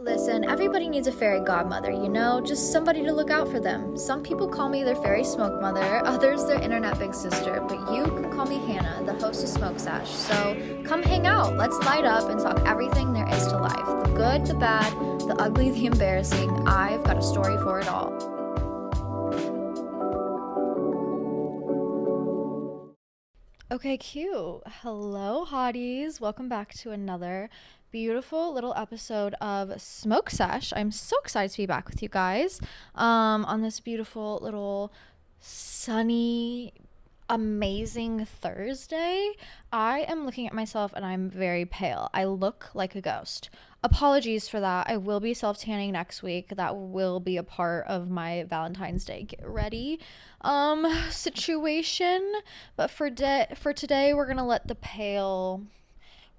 Listen, everybody needs a fairy godmother, just somebody to look out for them. Some people call me their fairy smoke mother, others their internet big sister, but you can call me Hannah, the host of Smoke Sesh. So come hang out, let's light up and talk everything there is to life. The good, the bad, the ugly, the embarrassing. I've got a story for it all. Okay, cute. Hello, hotties. Welcome back to another beautiful little episode of Smoke Sesh. I'm so excited to be back with you guys on this beautiful little sunny, amazing Thursday. I am looking at myself and I'm very pale. I look like a ghost. Apologies for that. I will be self-tanning next week. That will be a part of my Valentine's Day get ready situation. But for today, we're gonna let the pale.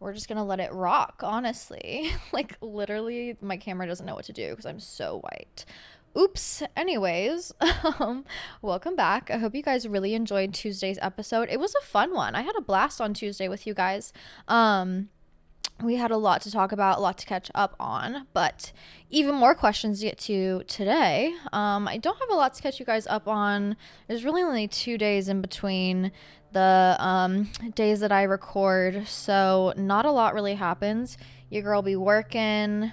We're just gonna let it rock, honestly. Like, literally, my camera doesn't know what to do because I'm so white. Oops. Anyways, welcome back. I hope you guys really enjoyed Tuesday's episode. It was a fun one. I had a blast on Tuesday with you guys. We had a lot to talk about, a lot to catch up on, but even more questions to get to today. I don't have a lot to catch you guys up on. There's really only 2 days in between the days that I record, so not a lot really happens. Your girl be working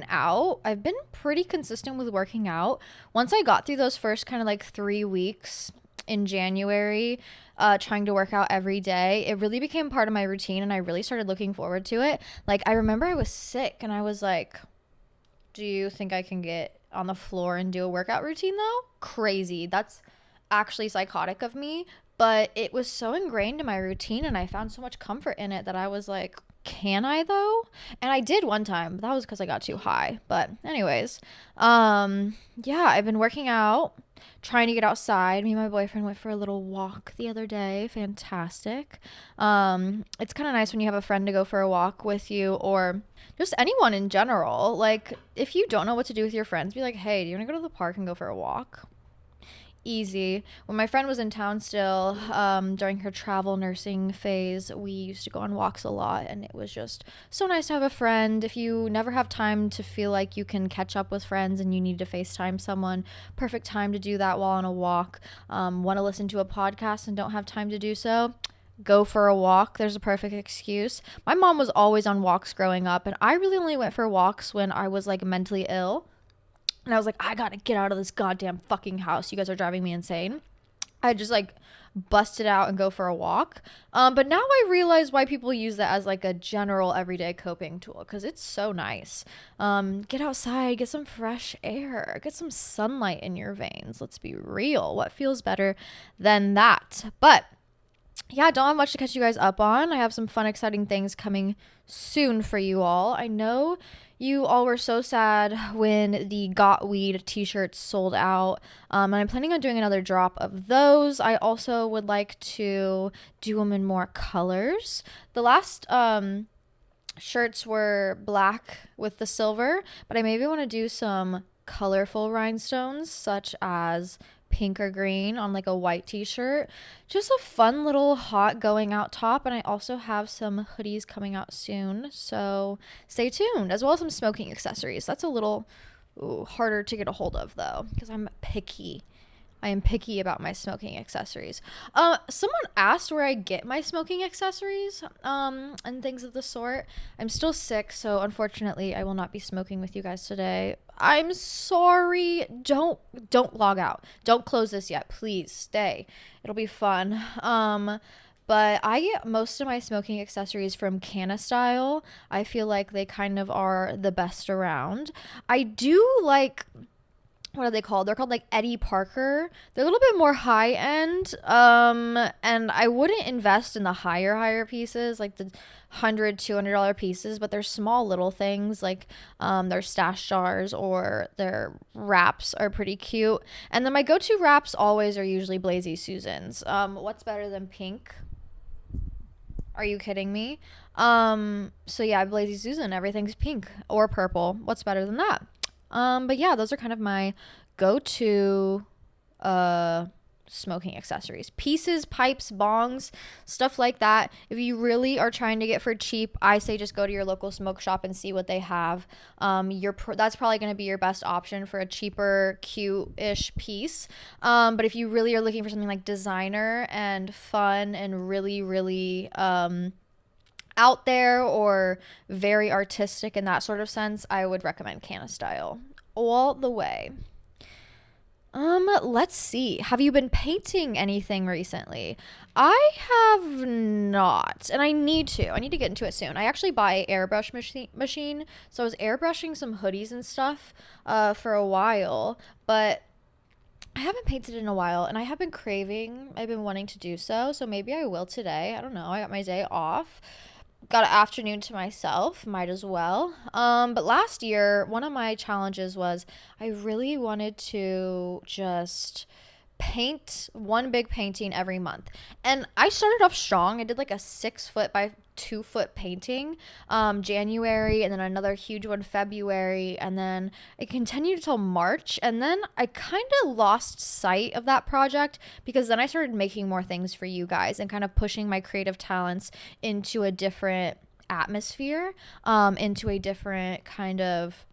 out. I've been pretty consistent with working out. Once I got through those first kind of like 3 weeks in January, trying to work out every day, it really became part of my routine and I really started looking forward to it. Like, I remember I was sick and I was like, do you think I can get on the floor and do a workout routine though? Crazy. That's actually psychotic of me, but it was so ingrained in my routine and I found so much comfort in it that I was like, can I though? And I did one time, but that was because I got too high. But anyways, yeah, I've been working out, trying to get outside. Me and my boyfriend went for a little walk the other day. Fantastic. It's kind of nice when you have a friend to go for a walk with you, or just anyone in general. Like, if you don't know what to do with your friends, be like, hey, do you want to go to the park and go for a walk? Easy. When my friend was in town still, during her travel nursing phase, we used to go on walks a lot, and it was just so nice to have a friend. If you never have time to feel like you can catch up with friends and you need to FaceTime someone, perfect time to do that while on a walk. Want to listen to a podcast and don't have time to do so? Go for a walk. There's a perfect excuse. My mom was always on walks growing up, and I really only went for walks when I was like mentally ill. And I was like, I gotta get out of this goddamn fucking house. You guys are driving me insane. I just like bust it out and go for a walk. But now I realize why people use that as like a general everyday coping tool, because it's so nice. Get outside, get some fresh air, get some sunlight in your veins. Let's be real. What feels better than that? But yeah, don't have much to catch you guys up on. I have some fun, exciting things coming soon for you all. I know you all were so sad when the Got Weed t-shirts sold out. And I'm planning on doing another drop of those. I also would like to do them in more colors. The last shirts were black with the silver, but I maybe want to do some colorful rhinestones, such as pink or green on like a white t-shirt. Just a fun little hot going out top. And I also have some hoodies coming out soon, so stay tuned, as well as some smoking accessories. That's a little harder to get a hold of though, because I'm picky. I am picky about my smoking accessories. Someone asked where I get my smoking accessories, and things of the sort. I'm still sick, so unfortunately I will not be smoking with you guys today. I'm sorry. Don't log out. Don't close this yet. Please stay. It'll be fun. But I get most of my smoking accessories from Canna Style. I feel like they kind of are the best around. I do like, what are they called? They're called like Eddie Parker. They're a little bit more high end. And I wouldn't invest in the higher pieces, like the $100-$200 pieces, but they're small little things, like their stash jars or their wraps are pretty cute. And then my go-to wraps always are usually Blazy Susans. What's better than pink? Are you kidding me? So yeah, Blazy Susan, everything's pink or purple. What's better than that? But yeah, those are kind of my go-to smoking accessories, pieces, pipes, bongs, stuff like that. If you really are trying to get for cheap, I say just go to your local smoke shop and see what they have. That's probably going to be your best option for a cheaper, cute-ish piece. But if you really are looking for something like designer and fun and really, really out there or very artistic in that sort of sense, I would recommend Canna Style all the way. Let's see. Have you been painting anything recently? I have not, and I need to. I need to get into it soon. I actually bought an airbrush machine, so I was airbrushing some hoodies and stuff for a while, but I haven't painted in a while, and I have been craving. I've been wanting to do so, so maybe I will today. I don't know. I got my day off. Got an afternoon to myself, might as well. But last year, one of my challenges was I really wanted to just paint one big painting every month. And I started off strong. I did like a 6 foot by 2 foot painting January, and then another huge one February, and then it continued until March, and then I kind of lost sight of that project because then I started making more things for you guys and kind of pushing my creative talents into a different atmosphere, into a different kind of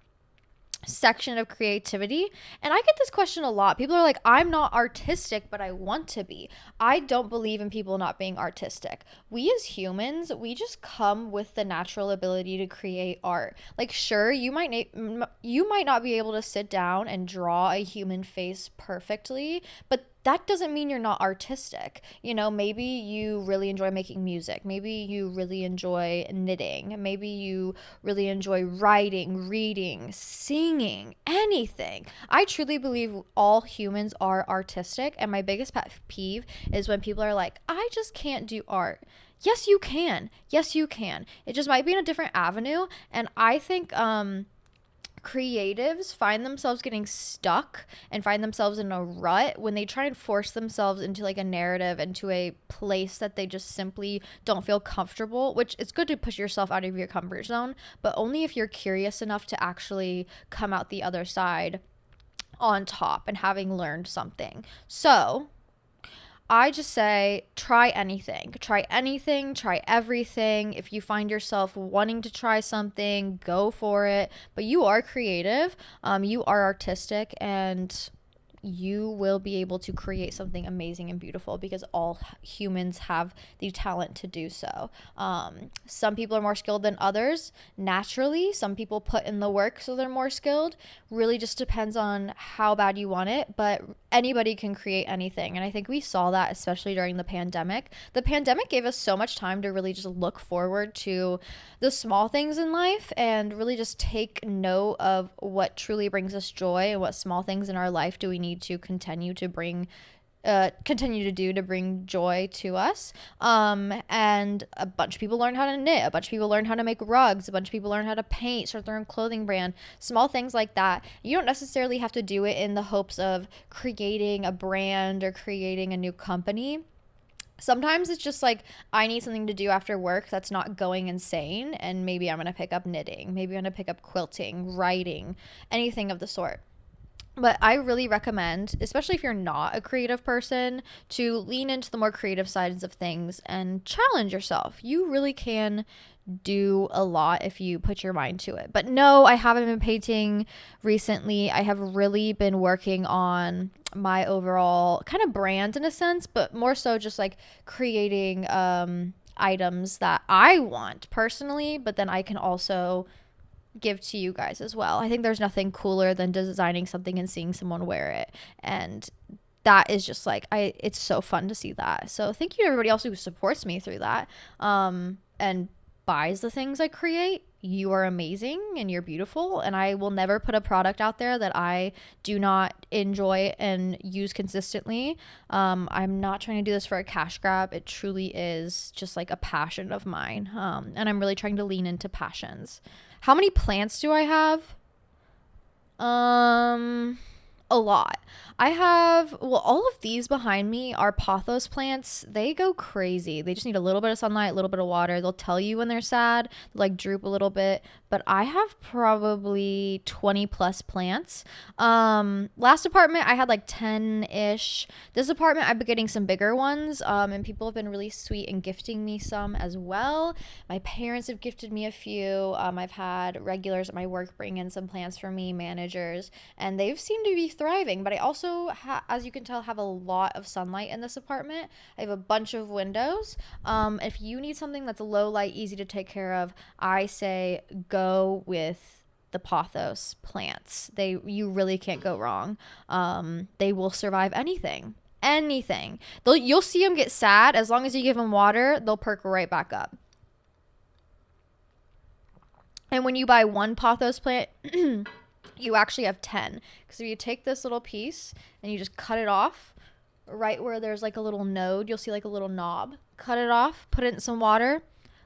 section of creativity. And I get this question a lot. People are like, I'm not artistic, but I want to be. I don't believe in people not being artistic. We as humans, we just come with the natural ability to create art. Like, sure, you might not be able to sit down and draw a human face perfectly, but that doesn't mean you're not artistic. You know, maybe you really enjoy making music. Maybe you really enjoy knitting. Maybe you really enjoy writing, reading, singing, anything. I truly believe all humans are artistic. And my biggest pet peeve is when people are like, I just can't do art. Yes, you can. Yes, you can. It just might be in a different avenue. And I think, creatives find themselves getting stuck and find themselves in a rut when they try and force themselves into like a narrative, into a place that they just simply don't feel comfortable, which it's good to push yourself out of your comfort zone, but only if you're curious enough to actually come out the other side on top and having learned something. So I just say try anything, try everything. If you find yourself wanting to try something, go for it. But you are creative, you are artistic, and you will be able to create something amazing and beautiful because all humans have the talent to do so. Some people are more skilled than others naturally. Some people put in the work so they're more skilled. Really just depends on how bad you want it, but anybody can create anything. And I think we saw that especially during the pandemic. The pandemic gave us so much time to really just look forward to the small things in life and really just take note of what truly brings us joy and what small things in our life do we need to continue to do to bring joy to us. And a bunch of people learned how to knit, a bunch of people learned how to make rugs, a bunch of people learned how to paint, start their own clothing brand, small things like that. You don't necessarily have to do it in the hopes of creating a brand or creating a new company. Sometimes it's just like, I need something to do after work that's not going insane, and maybe I'm going to pick up knitting, maybe I'm going to pick up quilting, writing, anything of the sort. But I really recommend, especially if you're not a creative person, to lean into the more creative sides of things and challenge yourself. You really can do a lot if you put your mind to it. But no, I haven't been painting recently. I have really been working on my overall kind of brand in a sense, but more so just like creating items that I want personally, but then I can also give to you guys as well. I think there's nothing cooler than designing something and seeing someone wear it, and that is just like, it's so fun to see that. So thank you to everybody else who supports me through that and buys the things I create. You are amazing and you're beautiful, and I will never put a product out there that I do not enjoy and use consistently. I'm not trying to do this for a cash grab. It truly is just like a passion of mine, and I'm really trying to lean into passions. How many plants do I have? A lot. I have, well, all of these behind me are pothos plants. They go crazy. They just need a little bit of sunlight, a little bit of water. They'll tell you when they're sad, like droop a little bit. But I have probably 20 plus plants. Last apartment I had like 10-ish. This apartment I've been getting some bigger ones. And people have been really sweet and gifting me some as well. My parents have gifted me a few. I've had regulars at my work bring in some plants for me, managers, and they've seemed to be thriving. But I also, as you can tell, have a lot of sunlight in this apartment. I have a bunch of windows. If you need something that's low light, easy to take care of, I say go with the pothos plants. You really can't go wrong. They will survive anything. You'll see them get sad. As long as you give them water, they'll perk right back up. And when you buy one pothos plant, you actually have 10. Because if you take this little piece and you just cut it off, right where there's like a little node, you'll see like a little knob. Cut it off, put it in some water,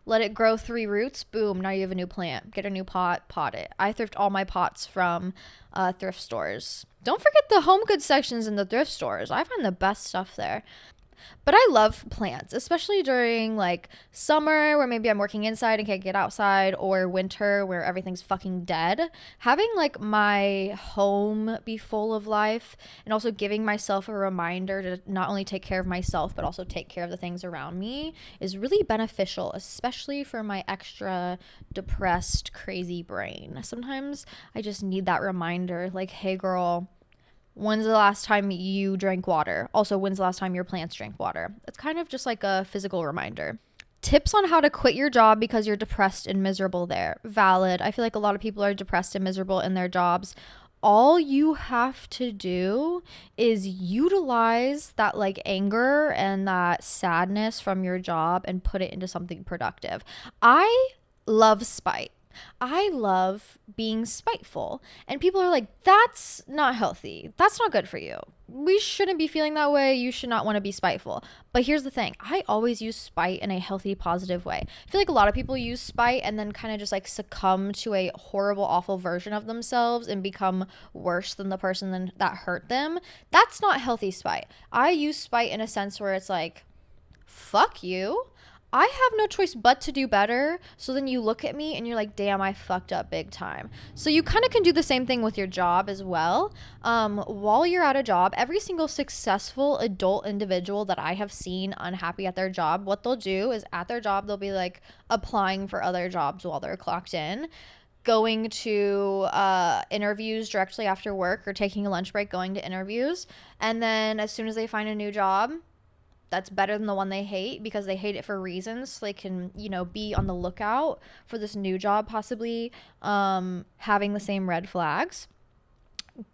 let it grow 3 roots. Boom, now you have a new plant. Get a new pot, pot it. I thrift all my pots from thrift stores. Don't forget the home goods sections in the thrift stores. I find the best stuff there. But I love plants, especially during like summer where maybe I'm working inside and can't get outside, or winter where everything's fucking dead. Having like my home be full of life and also giving myself a reminder to not only take care of myself but also take care of the things around me is really beneficial, especially for my extra depressed, crazy brain. Sometimes I just need that reminder, like, hey girl, when's the last time you drank water? Also, when's the last time your plants drank water? It's kind of just like a physical reminder. Tips on how to quit your job because you're depressed and miserable there. Valid. I feel like a lot of people are depressed and miserable in their jobs. All you have to do is utilize that like anger and that sadness from your job and put it into something productive. I love spite. I love being spiteful. And people are like, that's not healthy. That's not good for you. We shouldn't be feeling that way. You should not want to be spiteful. But here's the thing. I always use spite in a healthy, positive way. I feel like a lot of people use spite and then kind of just like succumb to a horrible, awful version of themselves and become worse than the person that hurt them. That's not healthy spite. I use spite in a sense where it's like, fuck you. I have no choice but to do better. So then you look at me and you're like, damn, I fucked up big time. So you kind of can do the same thing with your job as well. While you're at a job, every single successful adult individual that I have seen unhappy at their job, what they'll do is at their job, they'll be like applying for other jobs while they're clocked in, going to interviews directly after work, or taking a lunch break, going to interviews. And then as soon as they find a new job that's better than the one they hate, because they hate it for reasons, so they can, be on the lookout for this new job, possibly having the same red flags.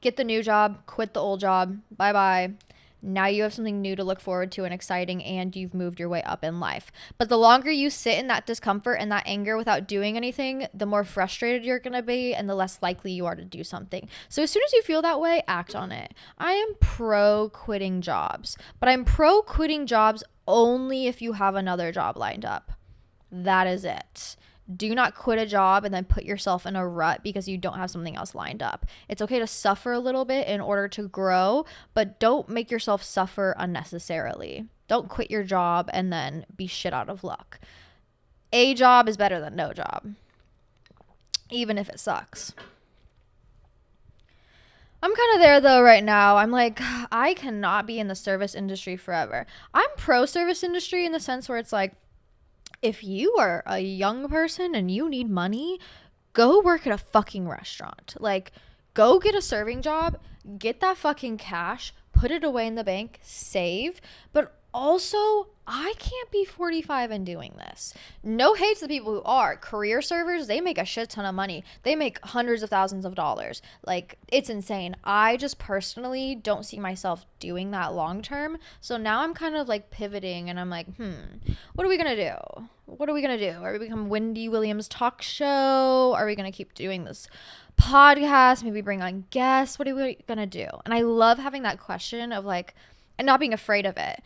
Get the new job, quit the old job, bye-bye. Now you have something new to look forward to and exciting, and you've moved your way up in life. But the longer you sit in that discomfort and that anger without doing anything, the more frustrated you're going to be and the less likely you are to do something. So as soon as you feel that way, act on it. I am pro quitting jobs, but I'm pro quitting jobs only if you have another job lined up. That is it. Do not quit a job and then put yourself in a rut because you don't have something else lined up. It's okay to suffer a little bit in order to grow, but don't make yourself suffer unnecessarily. Don't quit your job and then be shit out of luck. A job is better than no job, even if it sucks. I'm kind of there though right now. I'm like, I cannot be in the service industry forever. I'm pro service industry in the sense where it's like, if you are a young person and you need money, go work at a fucking restaurant. Like, go get a serving job, get that fucking cash, put it away in the bank, save. But also, I can't be 45 and doing this. No hate to the people who are. Career servers, they make a shit ton of money. They make hundreds of thousands of dollars. Like, it's insane. I just personally don't see myself doing that long term. So now I'm kind of like pivoting and I'm like, what are we going to do? What are we going to do? Are we become Wendy Williams talk show? Are we going to keep doing this podcast? Maybe bring on guests? What are we going to do? And I love having that question of like, and not being afraid of it.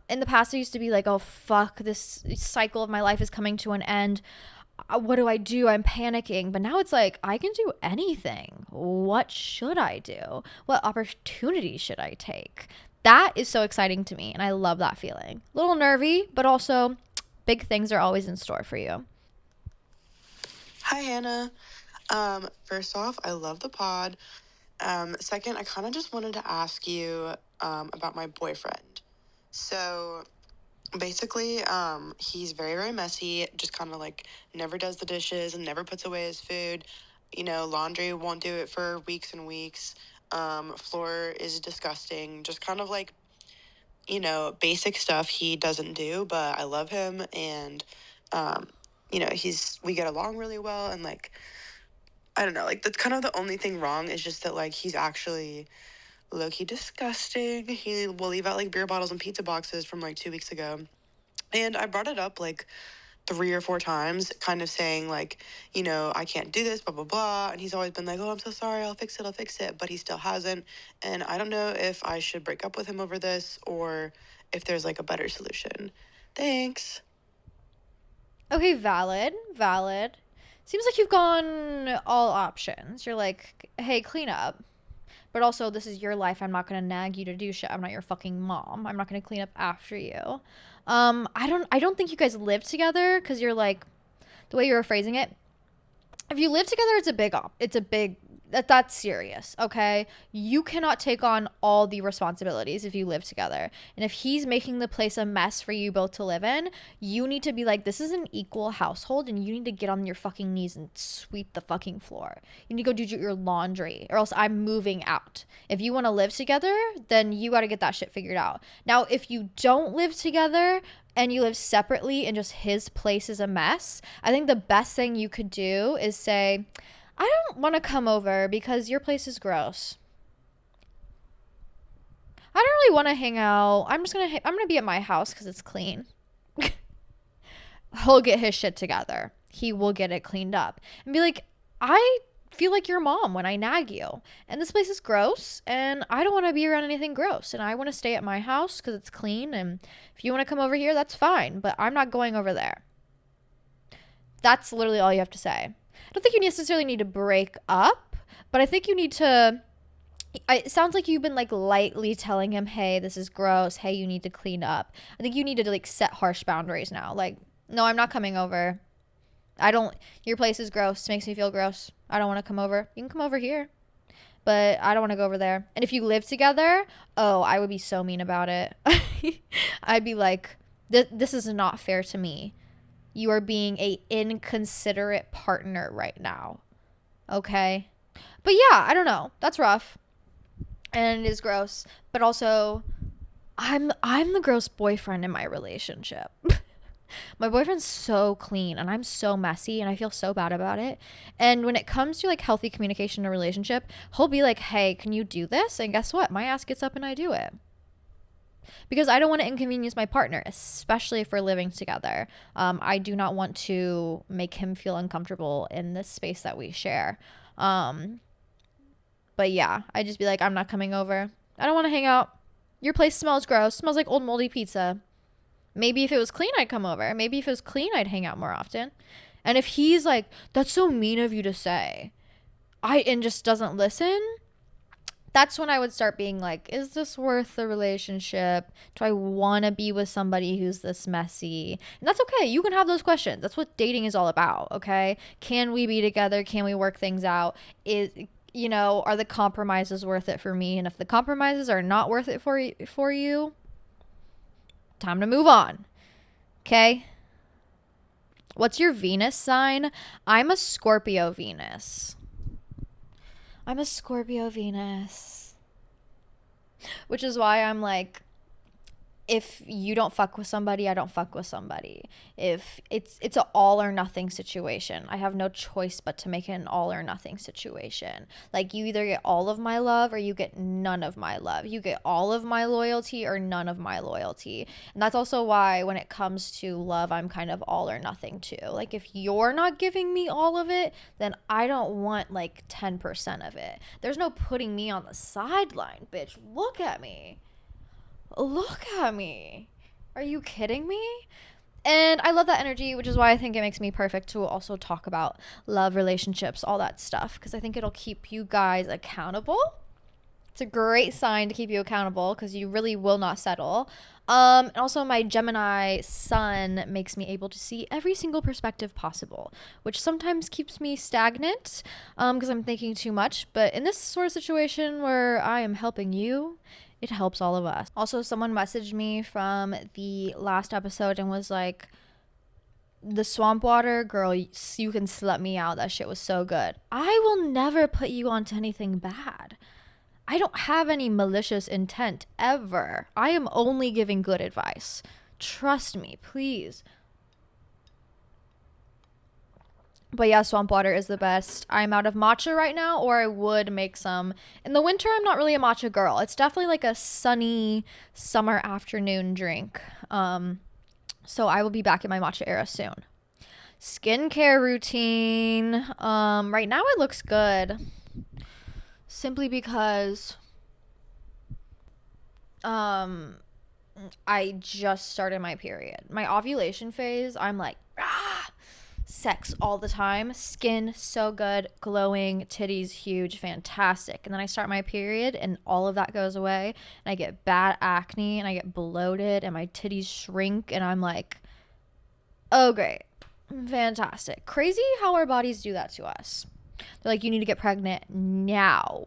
In the past, I used to be like, oh, fuck, this cycle of my life is coming to an end. What do I do? I'm panicking. But now it's like, I can do anything. what should I do? What opportunity should I take? That is so exciting to me, and I love that feeling. A little nervy, but also big things are always in store for you. Hi, Hannah. First off, I love the pod. Second, I kind of just wanted to ask you about my boyfriend. So basically, he's very, very messy, just kind of like never does the dishes and never puts away his food. Laundry won't do it for weeks and weeks. Floor is disgusting. Just kind of like, basic stuff he doesn't do, but I love him and, um, we get along really well and like, I don't know, like that's kind of the only thing wrong is just that like he's actually low-key disgusting. He will leave out like beer bottles and pizza boxes from like 2 weeks ago. And I brought it up like 3 or 4 times, kind of saying like, I can't do this, blah, blah, blah. And he's always been like, oh, I'm so sorry, I'll fix it, I'll fix it. But he still hasn't. And I don't know if I should break up with him over this or if there's like a better solution. Thanks. Okay, valid. Seems like you've gone all options. You're like, hey, clean up. But also, this is your life. I'm not gonna nag you to do shit. I'm not your fucking mom. I'm not gonna clean up after you. I don't think you guys live together because you're like, the way you were phrasing it. If you live together, it's a big that's serious, okay? You cannot take on all the responsibilities if you live together. And if he's making the place a mess for you both to live in, you need to be like, this is an equal household and you need to get on your fucking knees and sweep the fucking floor. You need to go do your laundry or else I'm moving out. If you want to live together, then you got to get that shit figured out. Now, if you don't live together and you live separately and just his place is a mess, I think the best thing you could do is say, I don't want to come over because your place is gross. I don't really want to hang out. I'm gonna be at my house because it's clean. He'll get his shit together. He will get it cleaned up and be like, I feel like your mom when I nag you, and this place is gross, and I don't want to be around anything gross, and I want to stay at my house because it's clean. And if you want to come over here, that's fine, but I'm not going over there. That's literally all you have to say. I don't think you necessarily need to break up, but I think you need to. It sounds like you've been like lightly telling him, hey, this is gross. Hey, you need to clean up. I think you need to like set harsh boundaries now. Like, no, I'm not coming over. Your place is gross. Makes me feel gross. I don't want to come over. You can come over here, but I don't want to go over there. And if you live together, oh, I would be so mean about it. I'd be like, this is not fair to me. You are being a inconsiderate partner right now. Okay? But yeah, I don't know. That's rough. And it is gross. But also, I'm the gross boyfriend in my relationship. My boyfriend's so clean and I'm so messy and I feel so bad about it. And when it comes to like healthy communication in a relationship, he'll be like, hey, can you do this? And guess what? My ass gets up and I do it. Because I don't want to inconvenience my partner, especially if we're living together. I do not want to make him feel uncomfortable in this space that we share. But yeah, I just be like, I'm not coming over. I don't want to hang out. Your place smells gross. Smells like old moldy pizza. Maybe if it was clean, I'd come over. Maybe if it was clean, I'd hang out more often. And if he's like, that's so mean of you to say, and just doesn't listen, that's when I would start being like, is this worth the relationship? Do I want to be with somebody who's this messy? And that's okay. You can have those questions. That's what dating is all about, okay? Can we be together? Can we work things out? Are the compromises worth it for me? And if the compromises are not worth it for you, time to move on, okay? What's your Venus sign? I'm a Scorpio Venus. Which is why I'm like, if you don't fuck with somebody, I don't fuck with somebody. If it's an all or nothing situation, I have no choice but to make it an all or nothing situation. Like, you either get all of my love or you get none of my love. You get all of my loyalty or none of my loyalty. And that's also why when it comes to love, I'm kind of all or nothing too. Like, if you're not giving me all of it, then I don't want like 10% of it. There's no putting me on the sideline, bitch. Look at me. Are you kidding me? And I love that energy, which is why I think it makes me perfect to also talk about love, relationships, all that stuff, because I think it'll keep you guys accountable. It's a great sign to keep you accountable because you really will not settle. And also, my Gemini sun makes me able to see every single perspective possible, which sometimes keeps me stagnant because I'm thinking too much. But in this sort of situation where I am helping you, it helps all of us. Also, someone messaged me from the last episode and was like, the swamp water, girl, you can slut me out. That shit was so good. I will never put you onto anything bad. I don't have any malicious intent ever. I am only giving good advice. Trust me, please. But yeah, swamp water is the best. I'm out of matcha right now, or I would make some. In the winter, I'm not really a matcha girl. It's definitely like a sunny summer afternoon drink. So I will be back in my matcha era soon. Skincare routine. Right now it looks good. Simply because I just started my period. My ovulation phase, I'm like, sex all the time. Skin so good, glowing, titties huge, fantastic. And then I start my period and all of that goes away and I get bad acne and I get bloated and my titties shrink and I'm like, oh great. Fantastic. Crazy how our bodies do that to us. They're like, you need to get pregnant now.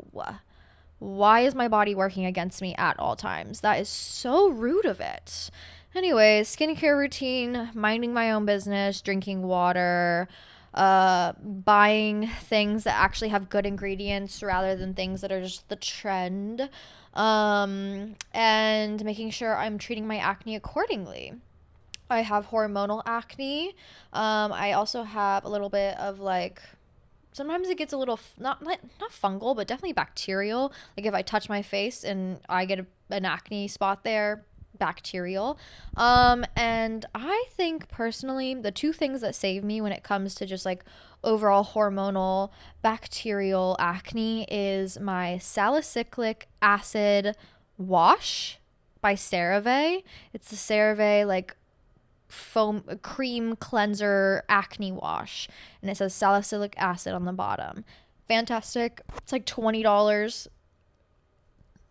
Why is my body working against me at all times? That is so rude of it. Anyways, skincare routine, minding my own business, drinking water, buying things that actually have good ingredients rather than things that are just the trend, and making sure I'm treating my acne accordingly. I have hormonal acne. I also have a little bit of like, sometimes it gets a little not fungal, but definitely bacterial. Like if I touch my face and I get an acne spot there, bacterial. And I think personally, the two things that save me when it comes to just like overall hormonal bacterial acne is my salicylic acid wash by CeraVe. It's the CeraVe like foam cream cleanser acne wash, and it says salicylic acid on the bottom. Fantastic. It's like $20,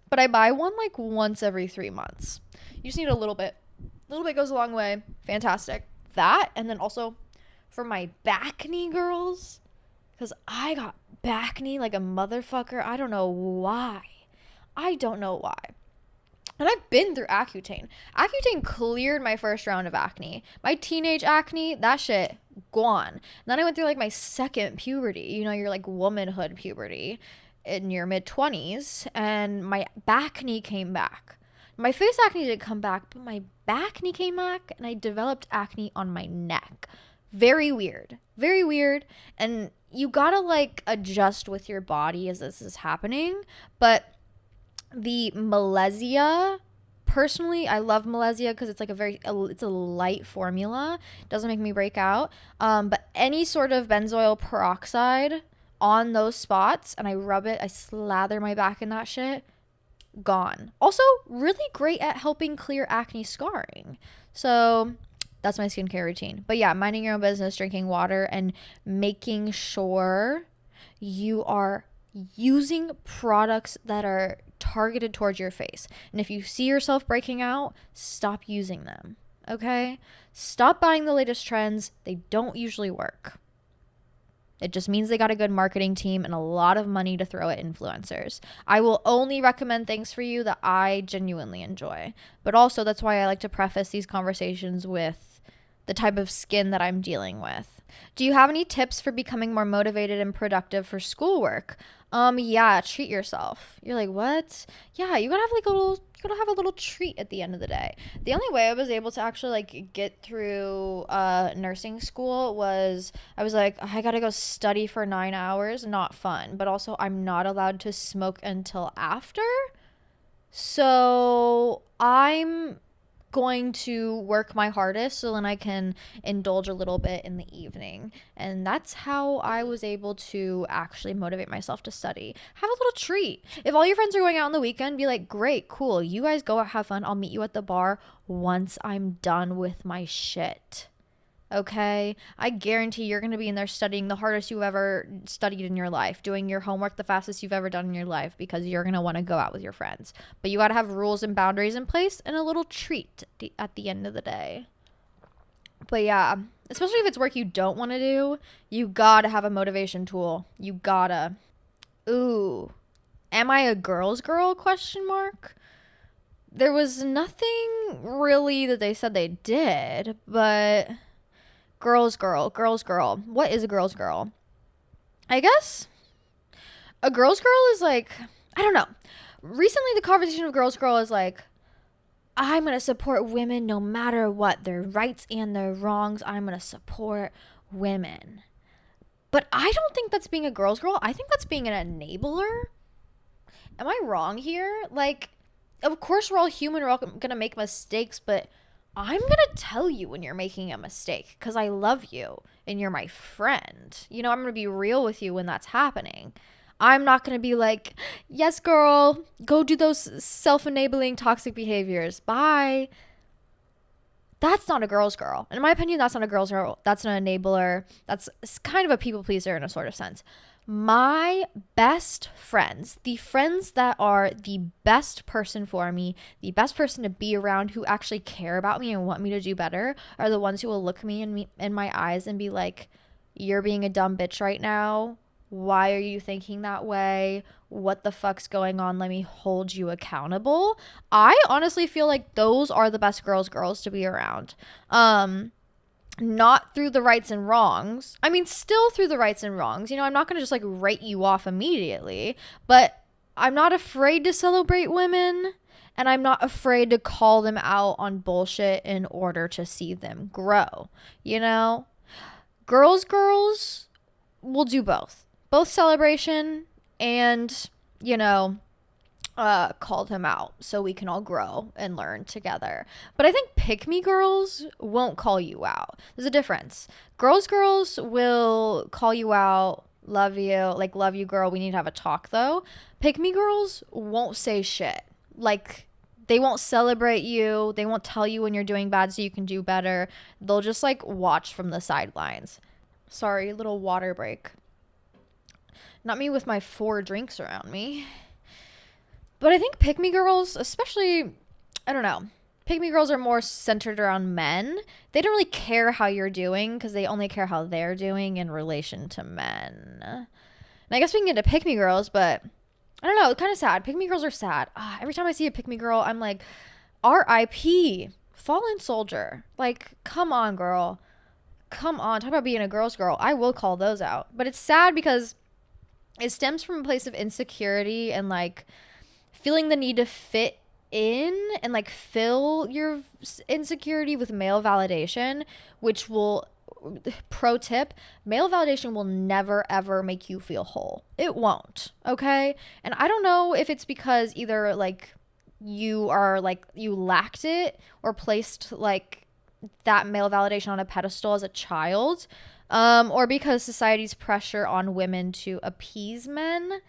but I buy one like once every 3 months. You just need a little bit. A little bit goes a long way. Fantastic. That, and then also for my back knee girls, because I got back knee like a motherfucker. I don't know why. I don't know why. And I've been through Accutane. Accutane cleared my first round of acne. My teenage acne, that shit, gone. And then I went through like my second puberty. You know, your like womanhood puberty in your mid 20s. And my back knee came back. My face acne did come back, but my back knee came back and I developed acne on my neck. Very weird. Very weird. And you gotta like adjust with your body as this is happening. But the Malaysia, personally, I love Malaysia because it's like it's a light formula. It doesn't make me break out. But any sort of benzoyl peroxide on those spots and I rub it, I slather my back in that shit, gone. Also, really great at helping clear acne scarring. So that's my skincare routine. But yeah, minding your own business, drinking water, and making sure you are using products that are targeted towards your face. And if you see yourself breaking out, stop using them. Okay? Stop buying the latest trends. They don't usually work. It just means they got a good marketing team and a lot of money to throw at influencers. I will only recommend things for you that I genuinely enjoy. But also, that's why I like to preface these conversations with the type of skin that I'm dealing with. Do you have any tips for becoming more motivated and productive for schoolwork? Yeah, treat yourself. You're like, what? Yeah, you gotta have like a little treat at the end of the day. The only way I was able to actually like get through nursing school was I was like, I gotta go study for 9 hours. Not fun. But also I'm not allowed to smoke until after. So I'm going to work my hardest so then I can indulge a little bit in the evening. And that's how I was able to actually motivate myself to study. Have a little treat. If all your friends are going out on the weekend, be like, great, cool. You guys go out, have fun. I'll meet you at the bar once I'm done with my shit. Okay? I guarantee you're going to be in there studying the hardest you've ever studied in your life, doing your homework the fastest you've ever done in your life because you're going to want to go out with your friends. But you got to have rules and boundaries in place and a little treat at the end of the day. But yeah, especially if it's work you don't want to do, you got to have a motivation tool. You got to. Ooh. Am I a girl's girl? Question mark. There was nothing really that they said they did, but girl's girl. What is a girl's girl? I guess a girl's girl is like, I don't know. Recently, the conversation of girl's girl is like, I'm going to support women no matter what, their rights and their wrongs. I'm going to support women. But I don't think that's being a girl's girl. I think that's being an enabler. Am I wrong here? Like, of course, we're all human. We're all going to make mistakes, but I'm going to tell you when you're making a mistake because I love you and you're my friend. You know, I'm going to be real with you when that's happening. I'm not going to be like, yes, girl, go do those self-enabling toxic behaviors. Bye. That's not a girl's girl. In my opinion, that's not a girl's girl. That's an enabler. That's kind of a people pleaser in a sort of sense. My best friends, the friends that are the best person for me, the best person to be around who actually care about me and want me to do better, are the ones who will look me in my eyes and be like, you're being a dumb bitch right now. Why are you thinking that way? What the fuck's going on? Let me hold you accountable. I honestly feel like those are the best girls to be around. Not through the rights and wrongs. I mean, still through the rights and wrongs. You know, I'm not going to just like write you off immediately, but I'm not afraid to celebrate women and I'm not afraid to call them out on bullshit in order to see them grow. You know, girls will do both. Both celebration and, you know, called him out so we can all grow and learn together. But I think pick-me girls won't call you out. There's a difference. Girls will call you out, love you, girl. We need to have a talk, though. Pick-me girls won't say shit. Like, they won't celebrate you. They won't tell you when you're doing bad so you can do better. They'll just, like, watch from the sidelines. Sorry, little water break. Not me with my 4 drinks around me. But I think pick-me girls, especially, I don't know, pick-me girls are more centered around men. They don't really care how you're doing because they only care how they're doing in relation to men. And I guess we can get into pick-me girls, but I don't know, it's kind of sad. Pick-me girls are sad. Every time I see a pick-me girl, I'm like, R.I.P. Fallen soldier. Like, come on, girl. Come on. Talk about being a girl's girl. I will call those out. But it's sad because it stems from a place of insecurity and like feeling the need to fit in and like fill your insecurity with male validation, which will, pro tip, male validation will never ever make you feel whole. It won't. Okay. And I don't know if it's because either like you lacked it or placed like that male validation on a pedestal as a child. Or because society's pressure on women to appease men.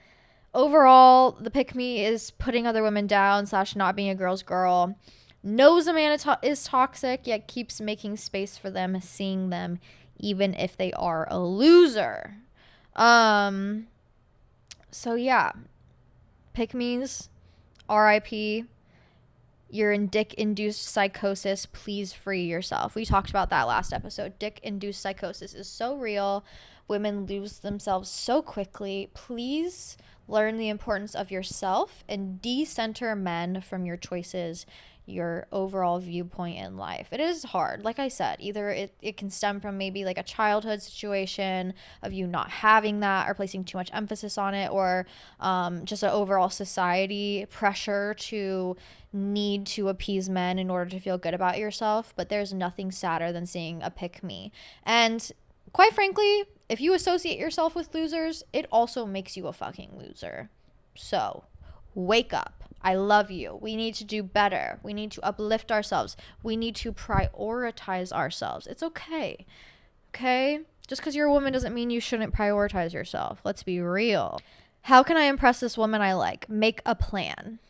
Overall, the pick-me is putting other women down / not being a girl's girl. Knows a man is toxic, yet keeps making space for them, seeing them, even if they are a loser. So yeah. Pick-me's, R.I.P. You're in dick-induced psychosis. Please free yourself. We talked about that last episode. Dick-induced psychosis is so real. Women lose themselves so quickly. Please learn the importance of yourself and decenter men from your choices, your overall viewpoint in life. It is hard. Like I said, either it can stem from maybe like a childhood situation of you not having that or placing too much emphasis on it, or just an overall society pressure to need to appease men in order to feel good about yourself. But there's nothing sadder than seeing a pick me. And quite frankly, if you associate yourself with losers, it also makes you a fucking loser. So wake up. I love you. We need to do better. We need to uplift ourselves. We need to prioritize ourselves. It's okay. Okay? Just because you're a woman doesn't mean you shouldn't prioritize yourself. Let's be real. How can I impress this woman I like? Make a plan.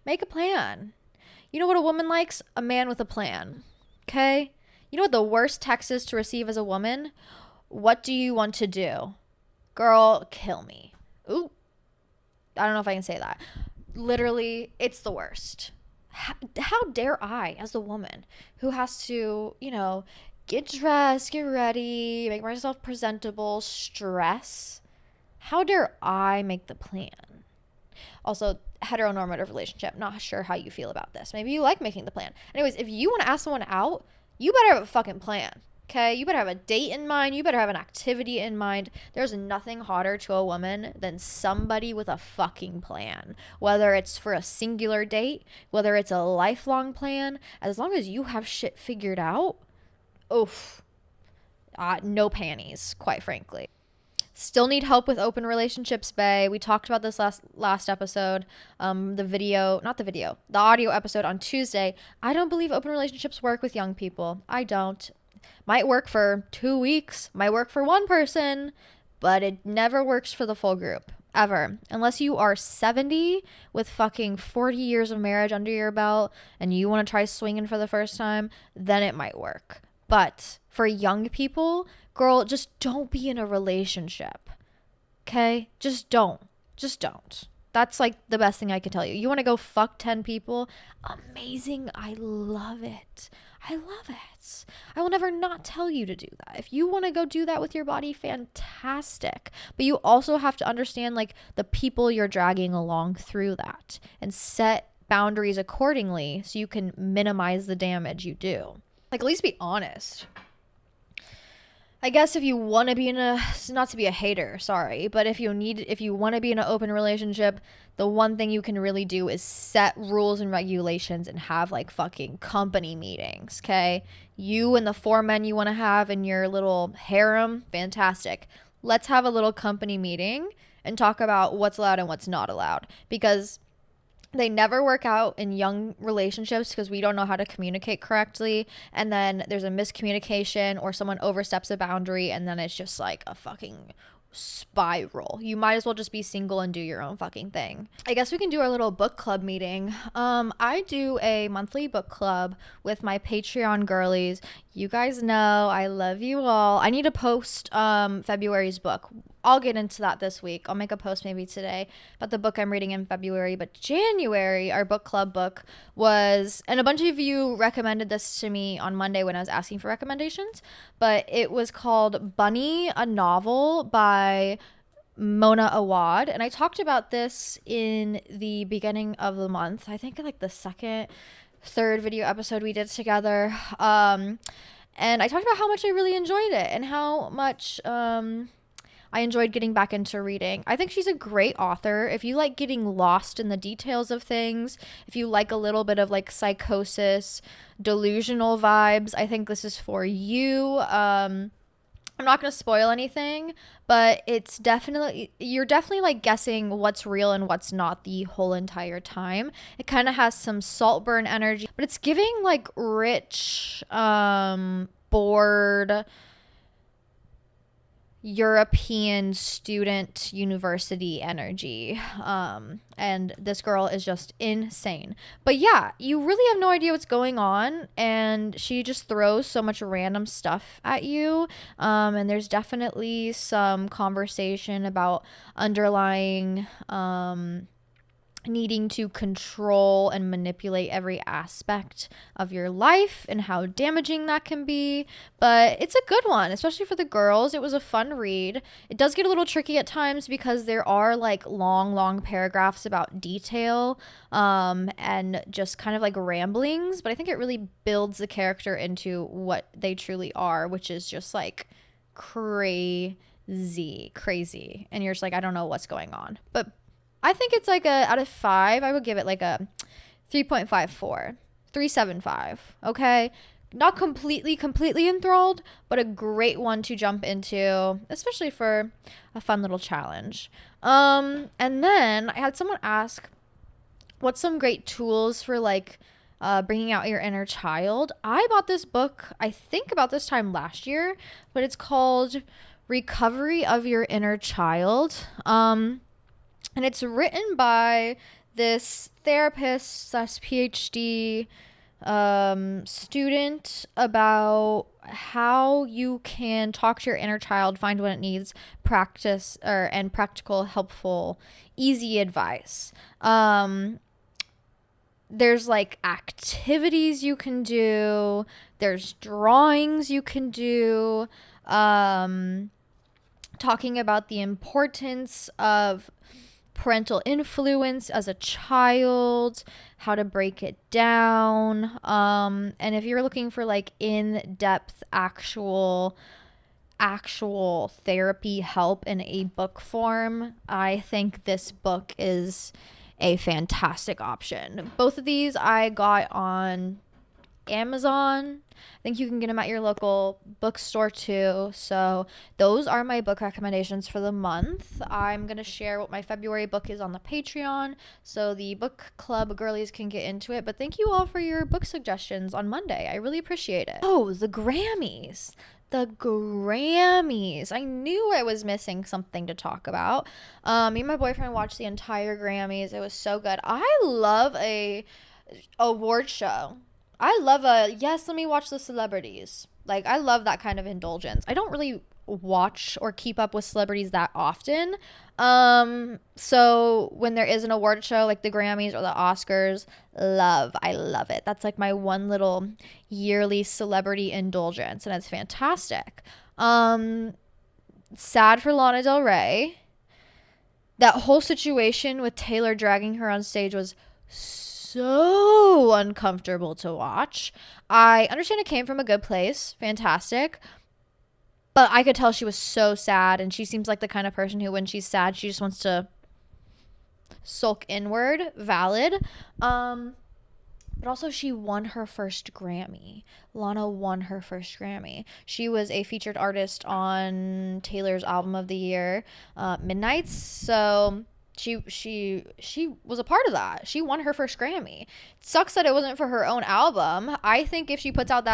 Make a plan. You know what a woman likes? A man with a plan. Okay? You know what the worst text is to receive as a woman? What do you want to do? Girl, kill me. Ooh. I don't know if I can say that. Literally, it's the worst. How dare I, as a woman who has to, get dressed, get ready, make myself presentable, stress? How dare I make the plan? Also, heteronormative relationship. Not sure how you feel about this. Maybe you like making the plan. Anyways, if you want to ask someone out, you better have a fucking plan. Okay, you better have a date in mind. You better have an activity in mind. There's nothing hotter to a woman than somebody with a fucking plan. Whether it's for a singular date, whether it's a lifelong plan, as long as you have shit figured out, oof, no panties, quite frankly. Still need help with open relationships, bae. We talked about this last episode. The audio episode on Tuesday. I don't believe open relationships work with young people. I don't. Might work for 2 weeks, might work for one person, but it never works for the full group. Ever. Unless you are 70 with fucking 40 years of marriage under your belt and you want to try swinging for the first time, then it might work. But for young people, girl, just don't be in a relationship. Okay? Just don't. Just don't. That's like the best thing I can tell you. You want to go fuck 10 people? Amazing. I love it. I love it. I will never not tell you to do that. If you want to go do that with your body, fantastic. But you also have to understand like the people you're dragging along through that and set boundaries accordingly so you can minimize the damage you do. Like, at least be honest. I guess if you want to be not to be a hater, sorry, but if you want to be in an open relationship, the one thing you can really do is set rules and regulations and have like fucking company meetings, okay? You and the 4 men you want to have in your little harem, fantastic. Let's have a little company meeting and talk about what's allowed and what's not allowed, because they never work out in young relationships because we don't know how to communicate correctly. And then there's a miscommunication or someone oversteps a boundary and then it's just like a fucking spiral. You might as well just be single and do your own fucking thing. I guess we can do our little book club meeting. I do a monthly book club with my Patreon girlies. You guys know I love you all. I need to post February's book. I'll get into that this week. I'll make a post maybe today about the book I'm reading in February. But January, our book club book was, and a bunch of you recommended this to me on Monday when I was asking for recommendations, but it was called Bunny, a Novel by Mona Awad. And I talked about this in the beginning of the month. I think like the third video episode we did together. And I talked about how much I really enjoyed it and how much I enjoyed getting back into reading. I think she's a great author. If you like getting lost in the details of things, if you like a little bit of like psychosis, delusional vibes, I think this is for you. I'm not going to spoil anything, but you're definitely like guessing what's real and what's not the whole entire time. It kind of has some Saltburn energy, but it's giving like rich, bored, European student university energy. And this girl is just insane. But yeah, you really have no idea what's going on, and she just throws so much random stuff at you. And there's definitely some conversation about underlying needing to control and manipulate every aspect of your life and how damaging that can be. But it's a good one, especially for the girls. It was a fun read. It does get a little tricky at times because there are like long paragraphs about detail and just kind of like ramblings, but I think it really builds the character into what they truly are, which is just like crazy. And you're just like, I don't know what's going on. But I think it's like out of 5, I would give it like a 3.54, 3.75. Okay. Not completely enthralled, but a great one to jump into, especially for a fun little challenge. And then I had someone ask, what's some great tools for like bringing out your inner child? I bought this book, I think about this time last year, but it's called Recovery of Your Inner Child. And it's written by this therapist slash PhD student about how you can talk to your inner child, find what it needs, practice or and practical, helpful, easy advice. There's like activities you can do. There's drawings you can do. Talking about the importance of parental influence as a child, how to break it down. And if you're looking for like in-depth actual therapy help in a book form, I think this book is a fantastic option. Both of these I got on Amazon. I think you can get them at your local bookstore too. So those are my book recommendations for the month. I'm going to share what my February book is on the Patreon so the book club girlies can get into it. But thank you all for your book suggestions on Monday. I really appreciate it. Oh, the Grammys. The Grammys. I knew I was missing something to talk about. Me and my boyfriend watched the entire Grammys. It was so good. I love a award show. I love yes, let me watch the celebrities. Like, I love that kind of indulgence. I don't really watch or keep up with celebrities that often. So when there is an award show like the Grammys or the Oscars, I love it. That's like my one little yearly celebrity indulgence, and it's fantastic. Sad for Lana Del Rey. That whole situation with Taylor dragging her on stage was so uncomfortable to watch. I understand it came from a good place, fantastic, but I could tell she was so sad, and she seems like the kind of person who, when she's sad, she just wants to sulk inward. Valid. But also, she won her first Grammy. Lana won her first Grammy. She was a featured artist on Taylor's album of the year, Midnights. So she was a part of that. She won her first Grammy. It sucks that it wasn't for her own album. I think if she puts out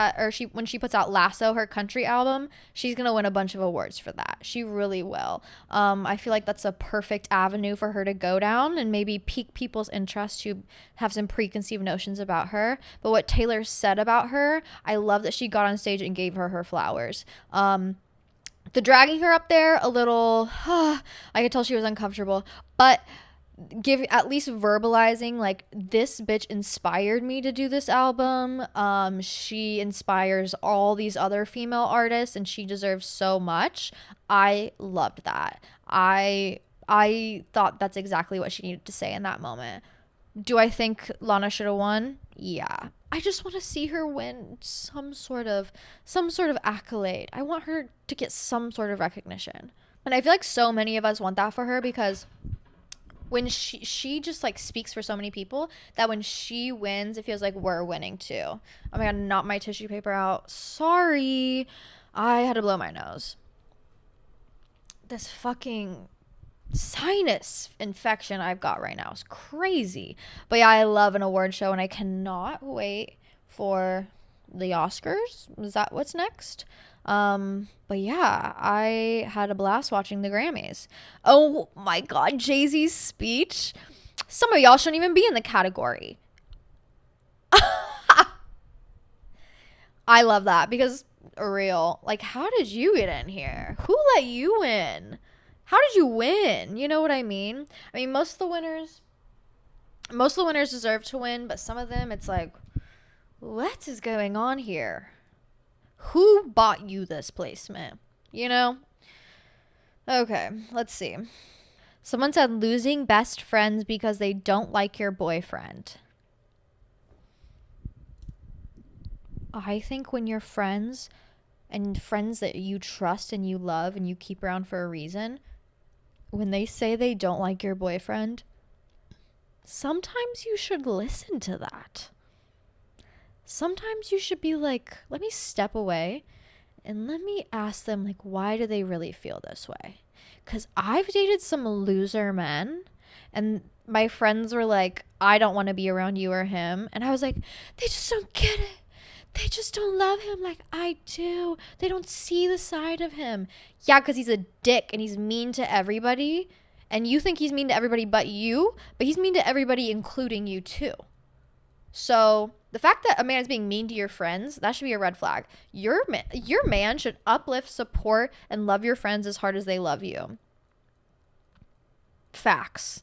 when she puts out Lasso, her country album, she's gonna win a bunch of awards for that. She really will. I feel like that's a perfect avenue for her to go down and maybe pique people's interest who have some preconceived notions about her. But what Taylor said about her, I love that she got on stage and gave her flowers. The dragging her up there a little, I could tell she was uncomfortable, but at least verbalizing like, this bitch inspired me to do this album. She inspires all these other female artists, and she deserves so much. I loved that. I thought that's exactly what she needed to say in that moment. Do I think Lana should have won? Yeah. I just want to see her win some sort of accolade. I want her to get some sort of recognition. And I feel like so many of us want that for her, because when she just like speaks for so many people, that when she wins, it feels like we're winning too. Oh my god, not my tissue paper out. Sorry. I had to blow my nose. This fucking sinus infection I've got right now is crazy. But yeah, I love an award show, and I cannot wait for the Oscars. Is that what's next? But yeah, I had a blast watching the Grammys. Oh my god, Jay-Z's speech. Some of y'all shouldn't even be in the category. I love that, because real, like, how did you get in here? Who let you in? How did you win? You know what I mean? I mean, most of the winners deserve to win, but some of them, it's like, what is going on here? Who bought you this placement? You know? Okay, let's see. Someone said losing best friends because they don't like your boyfriend. I think when you're friends, and friends that you trust and you love and you keep around for a reason, when they say they don't like your boyfriend, sometimes you should listen to that. Sometimes you should be like, let me step away and let me ask them, like, why do they really feel this way? Because I've dated some loser men, and my friends were like, I don't want to be around you or him. And I was like, they just don't get it. They just don't love him like I do. They don't see the side of him. Yeah, because he's a dick and he's mean to everybody. And you think he's mean to everybody but you, but he's mean to everybody, including you too. So the fact that a man is being mean to your friends, that should be a red flag. Your man should uplift, support, and love your friends as hard as they love you. Facts.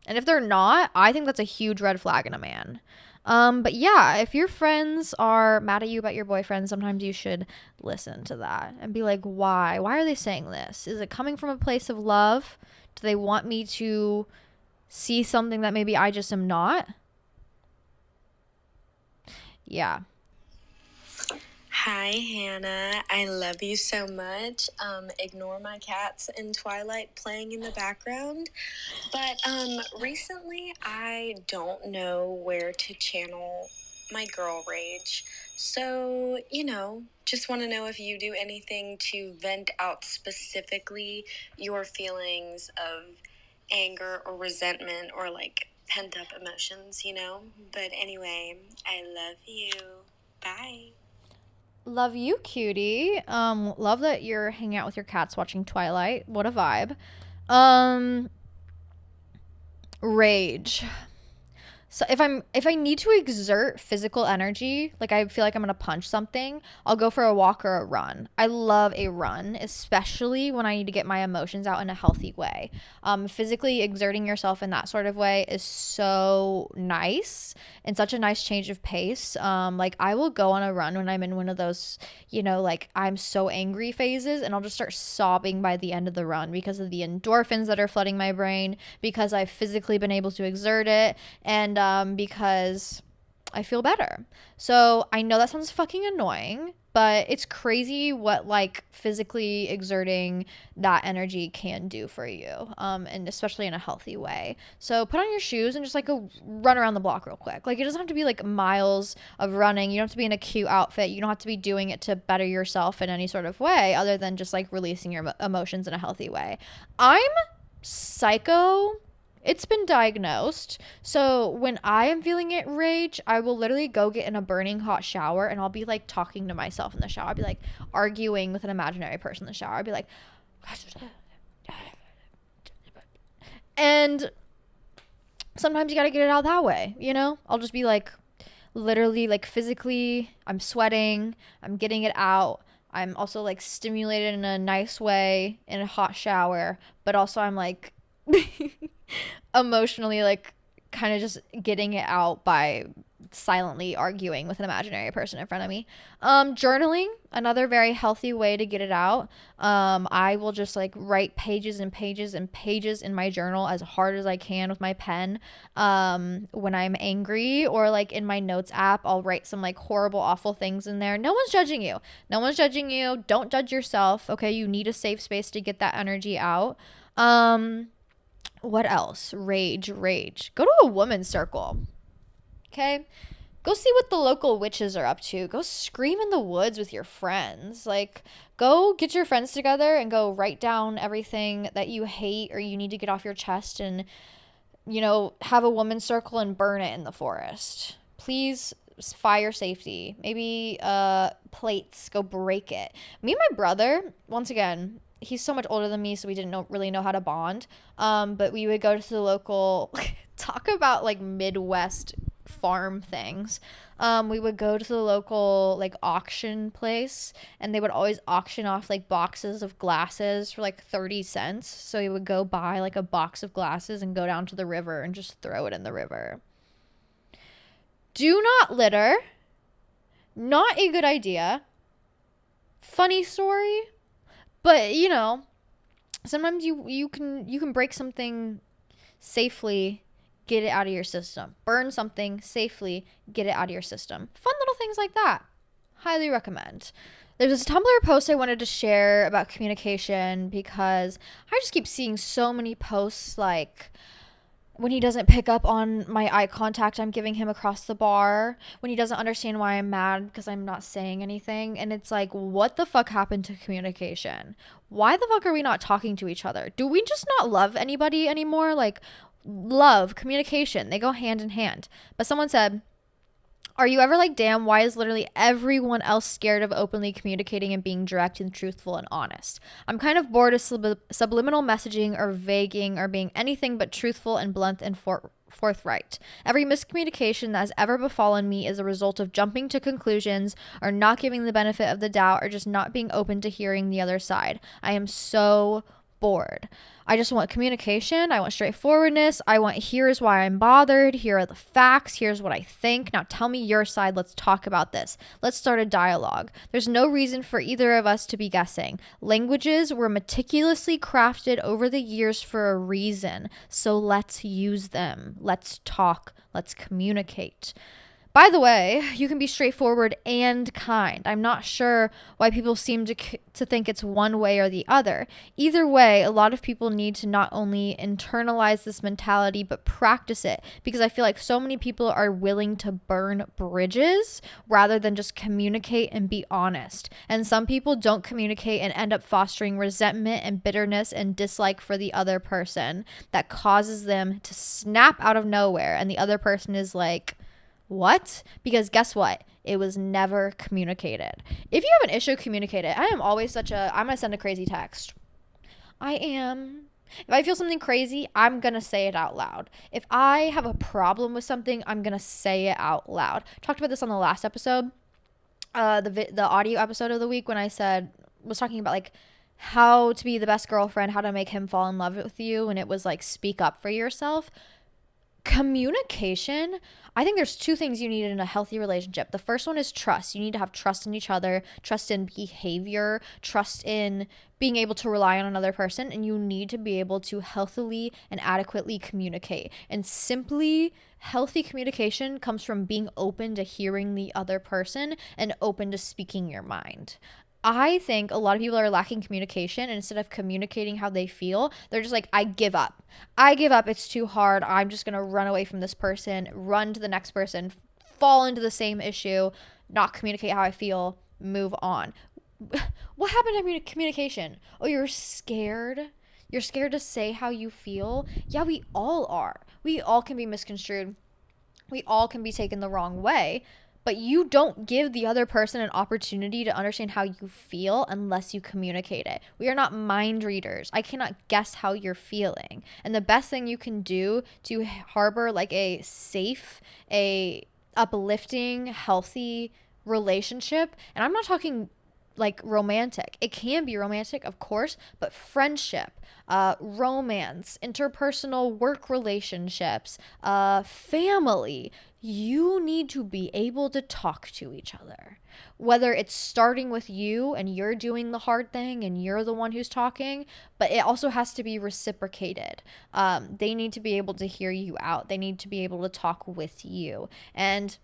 And if they're not, I think that's a huge red flag in a man. But yeah, if your friends are mad at you about your boyfriend, sometimes you should listen to that and be like, why? Why are they saying this? Is it coming from a place of love? Do they want me to see something that maybe I just am not? Yeah. Hi, Hannah. I love you so much. Ignore my cats in Twilight playing in the background. But recently, I don't know where to channel my girl rage. So, just want to know if you do anything to vent out specifically your feelings of anger or resentment or like pent up emotions. But anyway, I love you. Bye. Love you, cutie. Love that you're hanging out with your cats watching Twilight. What a vibe. Rage. So if I need to exert physical energy, like I feel like I'm gonna punch something, I'll go for a walk or a run. I love a run, especially when I need to get my emotions out in a healthy way. Physically exerting yourself in that sort of way is so nice and such a nice change of pace. Like I will go on a run when I'm in one of those, like I'm so angry phases, and I'll just start sobbing by the end of the run because of the endorphins that are flooding my brain, because I've physically been able to exert it, and because I feel better. So I know that sounds fucking annoying, but it's crazy what like physically exerting that energy can do for you, and especially in a healthy way. So put on your shoes and just like go run around the block real quick. Like it doesn't have to be like miles of running. You don't have to be in a cute outfit. You don't have to be doing it to better yourself in any sort of way other than just like releasing your emotions in a healthy way. I'm psycho. It's been diagnosed. So when I am feeling it rage, I will literally go get in a burning hot shower and I'll be like talking to myself in the shower. I'll be like arguing with an imaginary person in the shower. I'll be like, and sometimes you gotta get it out that way. I'll just be like, literally, like physically, I'm sweating, I'm getting it out. I'm also like stimulated in a nice way in a hot shower, but also I'm like emotionally like kind of just getting it out by silently arguing with an imaginary person in front of me. Journaling, another very healthy way to get it out. I will just like write pages and pages and pages in my journal as hard as I can with my pen. When I'm angry, or like in my notes app, I'll write some like horrible, awful things in there. No one's judging you. No one's judging you. Don't judge yourself. Okay. You need a safe space to get that energy out. What else? Rage. Go to a woman's circle. Okay? Go see what the local witches are up to. Go scream in the woods with your friends. Like, go get your friends together and go write down everything that you hate or you need to get off your chest, and, have a woman's circle and burn it in the forest. Please, fire safety. Maybe plates. Go break it. Me and my brother, once again, he's so much older than me, so we didn't really know how to bond. But we would go to the local, talk about like Midwest farm things. We would go to the local like auction place, and they would always auction off like boxes of glasses for like 30 cents. So we would go buy like a box of glasses and go down to the river and just throw it in the river. Do not litter. Not a good idea. Funny story. But sometimes you can break something safely, get it out of your system. Burn something safely, get it out of your system. Fun little things like that. Highly recommend. There's this Tumblr post I wanted to share about communication because I just keep seeing so many posts like, when he doesn't pick up on my eye contact I'm giving him across the bar, when he doesn't understand why I'm mad because I'm not saying anything. And it's like, what the fuck happened to communication? Why the fuck are we not talking to each other? Do we just not love anybody anymore? Like, love, communication, they go hand in hand. But someone said, are you ever like, damn, why is literally everyone else scared of openly communicating and being direct and truthful and honest? I'm kind of bored of subliminal messaging or vaguing or being anything but truthful and blunt and forthright. Every miscommunication that has ever befallen me is a result of jumping to conclusions or not giving the benefit of the doubt or just not being open to hearing the other side. I am so bored. I just want communication. I want straightforwardness. I want, here's why I'm bothered. Here are the facts. Here's what I think. Now tell me your side. Let's talk about this. Let's start a dialogue. There's no reason for either of us to be guessing. Languages were meticulously crafted over the years for a reason. So let's use them. Let's talk. Let's communicate. By the way, you can be straightforward and kind. I'm not sure why people seem to think it's one way or the other. Either way, a lot of people need to not only internalize this mentality, but practice it, because I feel like so many people are willing to burn bridges rather than just communicate and be honest. And some people don't communicate and end up fostering resentment and bitterness and dislike for the other person that causes them to snap out of nowhere. And the other person is like, what? Because guess what? It was never communicated. If you have an issue, communicate it. I am always I'm going to send a crazy text. I am. If I feel something crazy, I'm going to say it out loud. If I have a problem with something, I'm going to say it out loud. Talked about this on the last episode, the audio episode of the week, when I was talking about like how to be the best girlfriend, how to make him fall in love with you. And it was like, speak up for yourself. Communication, I think there's two things you need in a healthy relationship. The first one is trust. You need to have trust in each other, trust in behavior, trust in being able to rely on another person, and you need to be able to healthily and adequately communicate. And simply, healthy communication comes from being open to hearing the other person and open to speaking your mind. I think a lot of people are lacking communication, and instead of communicating how they feel, they're just like, I give up. It's too hard. I'm just going to run away from this person, run to the next person, fall into the same issue, not communicate how I feel, move on. What happened to communication? Oh, you're scared? You're scared to say how you feel? Yeah, we all are. We all can be misconstrued. We all can be taken the wrong way. But you don't give the other person an opportunity to understand how you feel unless you communicate it. We are not mind readers. I cannot guess how you're feeling. And the best thing you can do to harbor like a safe, a uplifting, healthy relationship, and I'm not talking like romantic. It can be romantic, of course, but friendship, romance, interpersonal work relationships, family, you need to be able to talk to each other. Whether it's starting with you and you're doing the hard thing and you're the one who's talking, but it also has to be reciprocated. They need to be able to hear you out. They need to be able to talk with you. And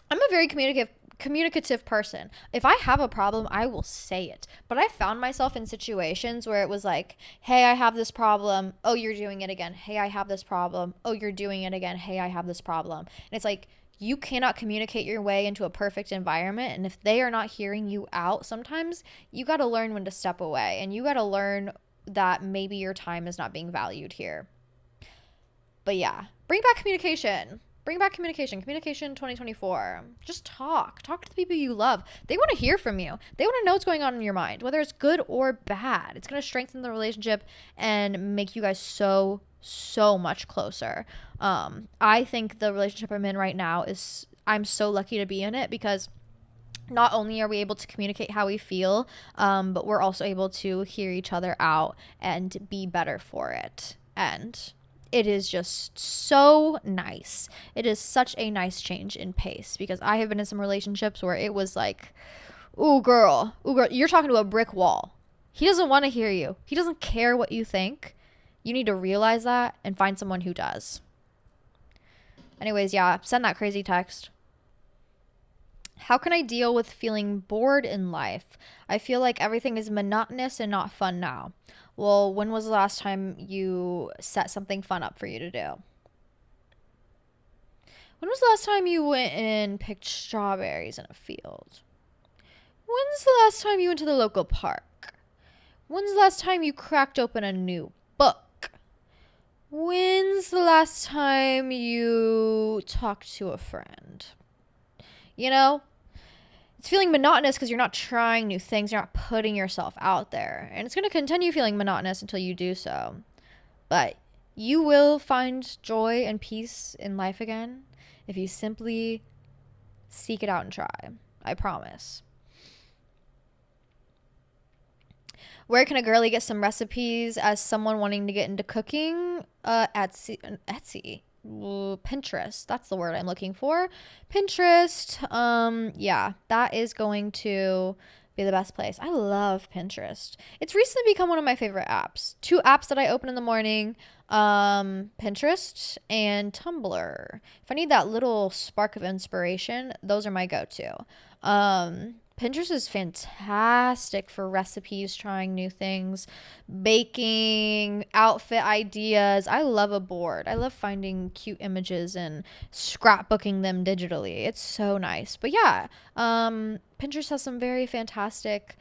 I'm a very communicative person. If I have a problem, I will say it. But I found myself in situations where it was like, hey, I have this problem. Oh, you're doing it again. Hey, I have this problem. Oh, you're doing it again. Hey, I have this problem. And it's like, you cannot communicate your way into a perfect environment. And if they are not hearing you out, sometimes you got to learn when to step away. And you got to learn that maybe your time is not being valued here. But yeah, bring back communication. Bring back communication. Communication 2024. Just talk. Talk to the people you love. They want to hear from you. They want to know what's going on in your mind, whether it's good or bad. It's going to strengthen the relationship and make you guys so much closer. I think the relationship I'm in right now I'm so lucky to be in it, because not only are we able to communicate how we feel, but we're also able to hear each other out and be better for it. And it is just so nice. It is such a nice change in pace, because I have been in some relationships where it was like, ooh, girl, you're talking to a brick wall. He doesn't want to hear you. He doesn't care what you think. You need to realize that and find someone who does. Anyways, yeah, send that crazy text. How can I deal with feeling bored in life? I feel like everything is monotonous and not fun now. Well, when was the last time you set something fun up for you to do? When was the last time you went and picked strawberries in a field? When's the last time you went to the local park? When's the last time you cracked open a new book? When's the last last time you talked to a friend? You know, it's feeling monotonous because you're not trying new things. You're not putting yourself out there. And it's going to continue feeling monotonous until you do so. But you will find joy and peace in life again if you simply seek it out and try. I promise. Where can a girly get some recipes as someone wanting to get into cooking? Etsy. Ooh, Pinterest. That's the word I'm looking for. Pinterest. Yeah, that is going to be the best place. I love Pinterest. It's recently become one of my favorite apps. 2 apps that I open in the morning, Pinterest and Tumblr. If I need that little spark of inspiration, those are my go-to. Pinterest is fantastic for recipes, trying new things, baking, outfit ideas. I love a board. I love finding cute images and scrapbooking them digitally. It's so nice. But yeah, Pinterest has some very fantastic,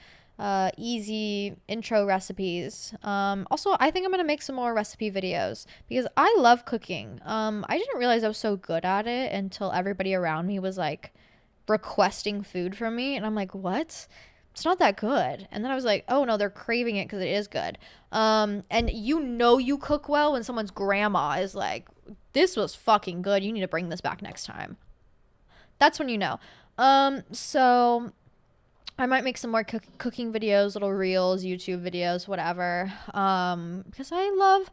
easy intro recipes. Also, I think I'm going to make some more recipe videos because I love cooking. I didn't realize I was so good at it until everybody around me was like, requesting food from me, and I'm like, what? It's not that good. And then I was like, oh no, they're craving it because it is good. And you cook well when someone's grandma is like, this was fucking good, you need to bring this back next time. That's when you know. So I might make some more cooking videos, little reels, YouTube videos, whatever. Because I love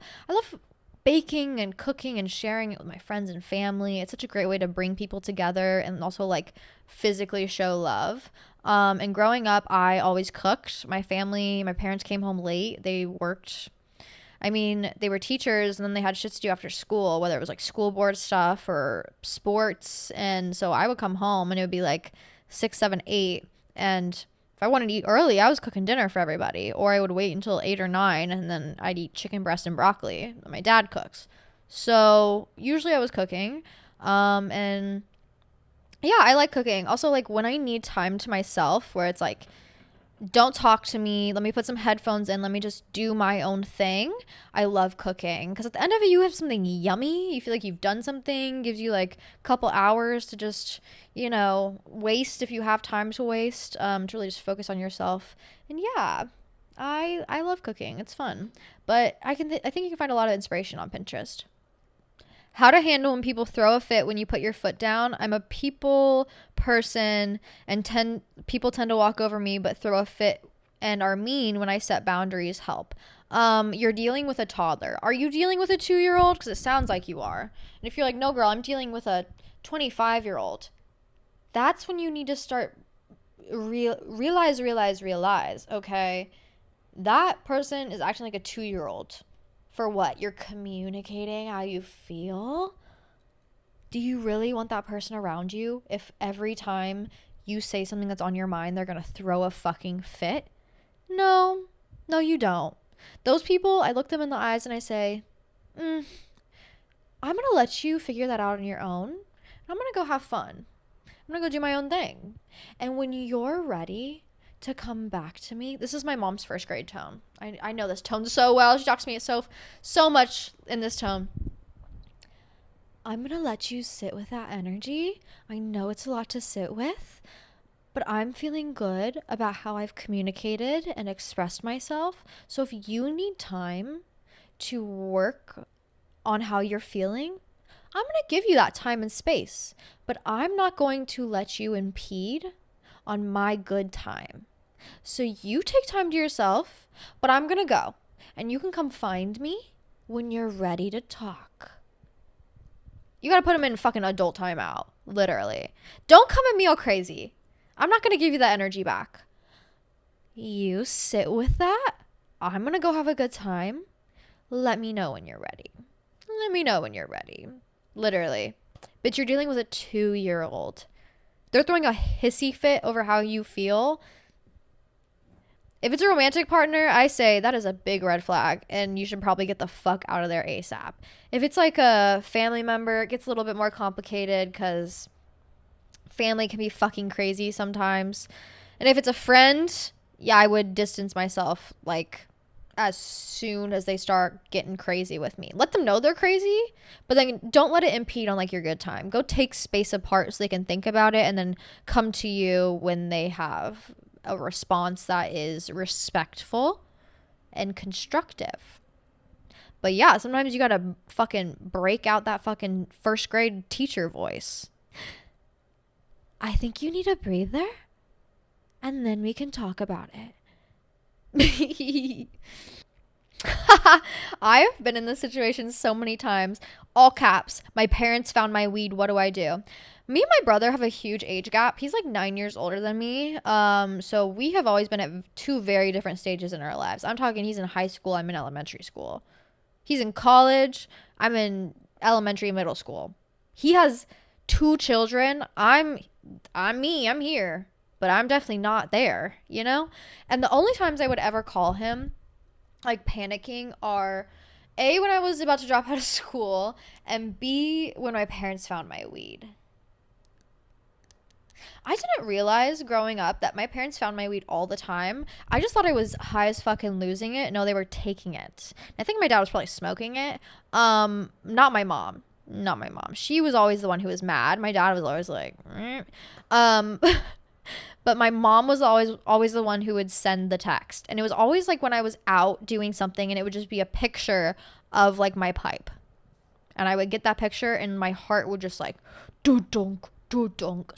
baking and cooking and sharing it with my friends and family. It's such a great way to bring people together and also like physically show love. And growing up, I always cooked. My parents came home late. They worked. I mean, they were teachers and then they had shit to do after school, whether it was like school board stuff or sports. And so I would come home and it would be like 6, 7, 8. And if I wanted to eat early, I was cooking dinner for everybody. Or I would wait until 8 or 9 and then I'd eat chicken breast and broccoli that my dad cooks. So usually I was cooking. And yeah, I like cooking. Also, like when I need time to myself where it's like, don't talk to me, let me put some headphones in, let me just do my own thing. I love cooking because at the end of it, you have something yummy. You feel like you've done something, gives you like a couple hours to just, waste if you have time to waste, to really just focus on yourself. And yeah, I love cooking. It's fun. But I think you can find a lot of inspiration on Pinterest. How to handle when people throw a fit when you put your foot down. I'm a people person and people tend to walk over me but throw a fit and are mean when I set boundaries. Help. You're dealing with a toddler. Are you dealing with a 2-year-old? Because it sounds like you are. And if you're like, no girl, I'm dealing with a 25-year-old. That's when you need to start realize, okay? That person is acting like a 2-year-old. For what? You're communicating how you feel? Do you really want that person around you if every time you say something that's on your mind, they're going to throw a fucking fit? No, you don't. Those people, I look them in the eyes and I say, I'm going to let you figure that out on your own. I'm going to go have fun. I'm going to go do my own thing. And when you're ready to come back to me, this is my mom's first grade tone. I know this tone so well. She talks to me so much in this tone. I'm gonna let you sit with that energy. I know it's a lot to sit with, but I'm feeling good about how I've communicated and expressed myself. So if you need time to work on how you're feeling, I'm gonna give you that time and space, but I'm not going to let you impede on my good time. So you take time to yourself, but I'm going to go. And you can come find me when you're ready to talk. You got to put them in fucking adult timeout. Literally. Don't come at me all crazy. I'm not going to give you that energy back. You sit with that. I'm going to go have a good time. Let me know when you're ready. Literally. But you're dealing with a 2-year-old. They're throwing a hissy fit over how you feel. If it's a romantic partner, I say that is a big red flag and you should probably get the fuck out of there ASAP. If it's like a family member, it gets a little bit more complicated because family can be fucking crazy sometimes. And if it's a friend, yeah, I would distance myself like as soon as they start getting crazy with me. Let them know they're crazy, but then don't let it impede on like your good time. Go take space apart so they can think about it and then come to you when they have a response that is respectful and constructive. But yeah, sometimes you gotta fucking break out that fucking first grade teacher voice. I think you need a breather, and then we can talk about it. I've been in this situation so many times. All caps. My parents found my weed. What do I do? Me and my brother have a huge age gap. He's like 9 years older than me. So we have always been at two very different stages in our lives. I'm talking he's in high school, I'm in elementary school. He's in college, I'm in elementary, middle school. He has two children. I'm here, but I'm definitely not there, you know? And the only times I would ever call him like panicking are A, when I was about to drop out of school, and B, when my parents found my weed. I didn't realize growing up that my parents found my weed all the time. I just thought I was high as fucking losing it. No, they were taking it. I think my dad was probably smoking it. Not my mom. Not my mom. She was always the one who was mad. My dad was always like, but my mom was always the one who would send the text. And it was always like when I was out doing something and it would just be a picture of like my pipe. And I would get that picture and my heart would just like do-dunk, do-dunk.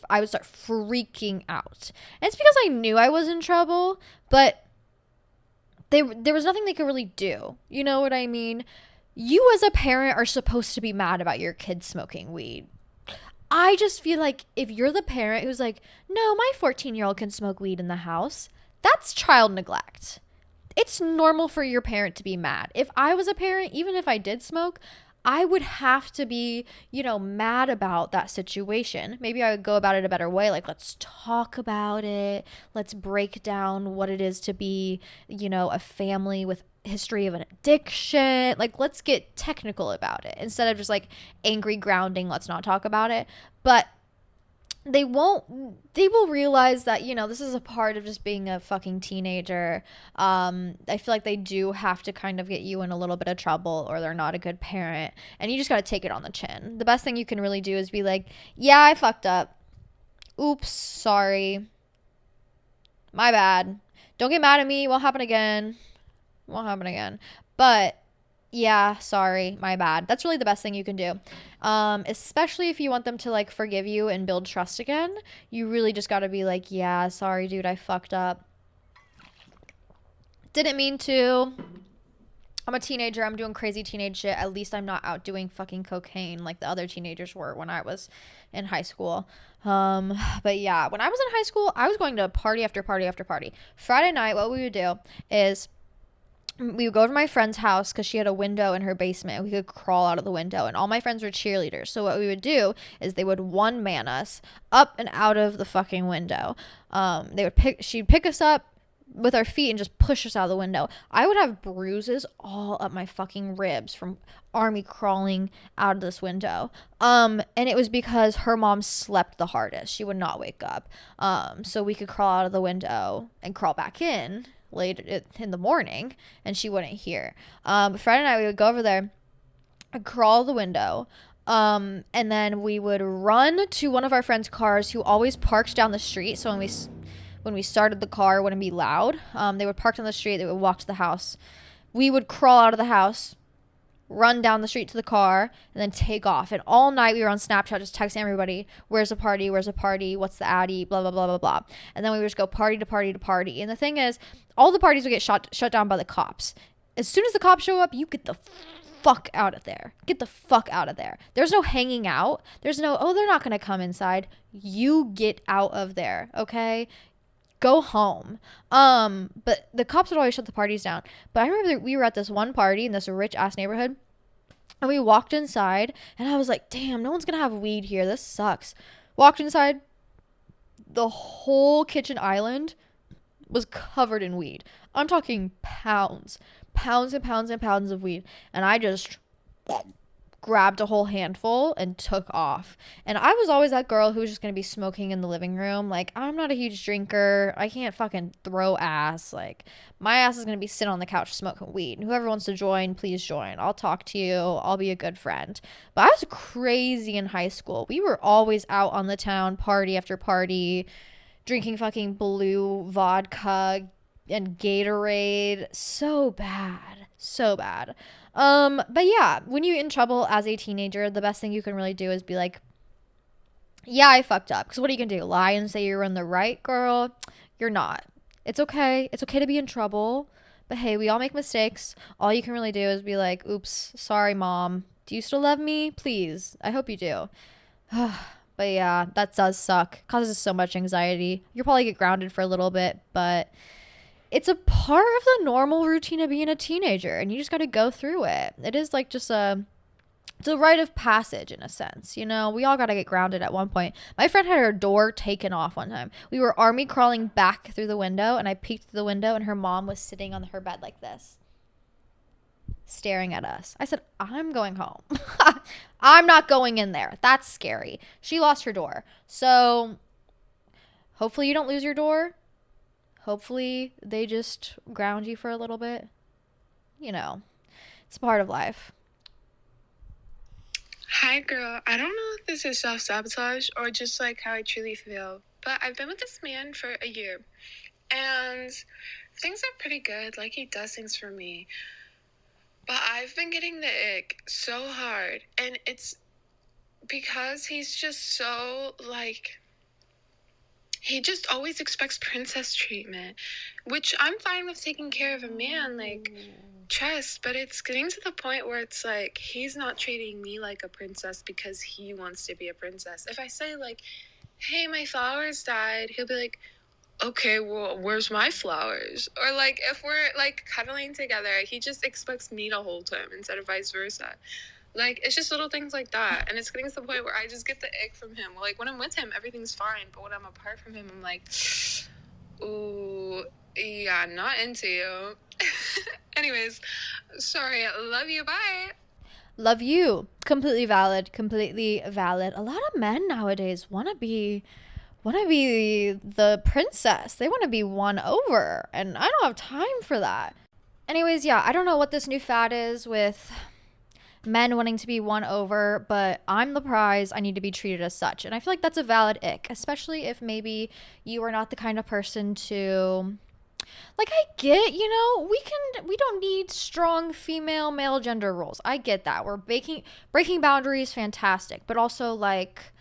I would start freaking out. And it's because I knew I was in trouble, but there was nothing they could really do. You know what I mean? You as a parent are supposed to be mad about your kid smoking weed. I just feel like if you're the parent who's like, no, my 14-year-old can smoke weed in the house, that's child neglect. It's normal for your parent to be mad. If I was a parent, even if I did smoke, I would have to be, mad about that situation. Maybe I would go about it a better way. Like, let's talk about it. Let's break down what it is to be, a family with history of an addiction. Like, let's get technical about it instead of just like angry grounding. Let's not talk about it. But they will realize that, this is a part of just being a fucking teenager. I feel like they do have to kind of get you in a little bit of trouble or they're not a good parent. And you just got to take it on the chin. The best thing you can really do is be like, yeah, I fucked up. Oops, sorry. My bad. Don't get mad at me. Won't happen again. But yeah, sorry, my bad. That's really the best thing you can do. Especially if you want them to like forgive you and build trust again. You really just got to be like, yeah, sorry, dude, I fucked up. Didn't mean to. I'm a teenager. I'm doing crazy teenage shit. At least I'm not out doing fucking cocaine like the other teenagers were when I was in high school. But yeah, when I was in high school, I was going to party after party after party. Friday night, what we would do is we would go to my friend's house because she had a window in her basement. We could crawl out of the window, and all my friends were cheerleaders. So what we would do is they would one-man us up and out of the fucking window. She'd pick us up with our feet and just push us out of the window. I would have bruises all up my fucking ribs from army crawling out of this window. And it was because her mom slept the hardest. She would not wake up. So we could crawl out of the window and crawl back in late in the morning, and she wouldn't hear. Friday night we would go over there and crawl the window, and then we would run to one of our friends' cars who always parked down the street. So when we started the car, it wouldn't be loud. They would park on the street. They would walk to the house. We would crawl out of the house, run down the street to the car, and then take off. And all night we were on Snapchat just texting everybody, where's the party, what's the addy, blah, blah, blah, blah, blah. And then we would just go party to party to party. And the thing is, all the parties would get shut down by the cops. As soon as the cops show up, you get the fuck out of there. Get the fuck out of there. There's no hanging out. There's no, oh, they're not going to come inside. You get out of there, okay? Go home. But the cops would always shut the parties down. But I remember that we were at this one party in this rich ass neighborhood, and we walked inside, and I was like, damn, no one's gonna have weed here. This sucks. Walked inside. The whole kitchen island was covered in weed. I'm talking pounds and pounds and pounds of weed. And I just grabbed a whole handful and took off. And I was always that girl who was just going to be smoking in the living room. Like, I'm not a huge drinker. I can't fucking throw ass. Like, my ass is going to be sitting on the couch smoking weed. And whoever wants to join, please join. I'll talk to you. I'll be a good friend. But I was crazy in high school. We were always out on the town, party after party, drinking fucking blue vodka and Gatorade. So bad. So bad. But yeah, when you're in trouble as a teenager, the best thing you can really do is be like, yeah, I fucked up. Because what are you gonna do? Lie and say you're in the right, girl? You're not. It's okay. It's okay to be in trouble. But hey, we all make mistakes. All you can really do is be like, oops, sorry, mom. Do you still love me? Please. I hope you do. But yeah, that does suck. Causes so much anxiety. You'll probably get grounded for a little bit, but it's a part of the normal routine of being a teenager, and you just got to go through it. It is like just it's a rite of passage in a sense. You know, we all got to get grounded at one point. My friend had her door taken off one time. We were army crawling back through the window, and I peeked through the window, and her mom was sitting on her bed like this, staring at us. I said, I'm going home. I'm not going in there. That's scary. She lost her door. So hopefully you don't lose your door. Hopefully they just ground you for a little bit. You know, it's part of life. Hi, girl. I don't know if this is self-sabotage or just like how I truly feel, but I've been with this man for a year and things are pretty good. Like, he does things for me, but I've been getting the ick so hard, and it's because he's just so like, he just always expects princess treatment, which I'm fine with taking care of a man, like, trust, but it's getting to the point where it's like, he's not treating me like a princess because he wants to be a princess. If I say, like, hey, my flowers died, he'll be like, okay, well, where's my flowers? Or, like, if we're, like, cuddling together, he just expects me to hold him instead of vice versa. Like, it's just little things like that. And it's getting to the point where I just get the ick from him. Like, when I'm with him, everything's fine. But when I'm apart from him, I'm like, ooh, yeah, not into you. Anyways, sorry. Love you. Bye. Love you. Completely valid. Completely valid. A lot of men nowadays want to be the princess. They want to be won over, and I don't have time for that. Anyways, yeah, I don't know what this new fad is with men wanting to be won over, but I'm the prize. I need to be treated as such. And I feel like that's a valid ick, especially if maybe you are not the kind of person to, like, I get, you know, we don't need strong female male gender roles. I get that. We're breaking boundaries, fantastic. But also, like,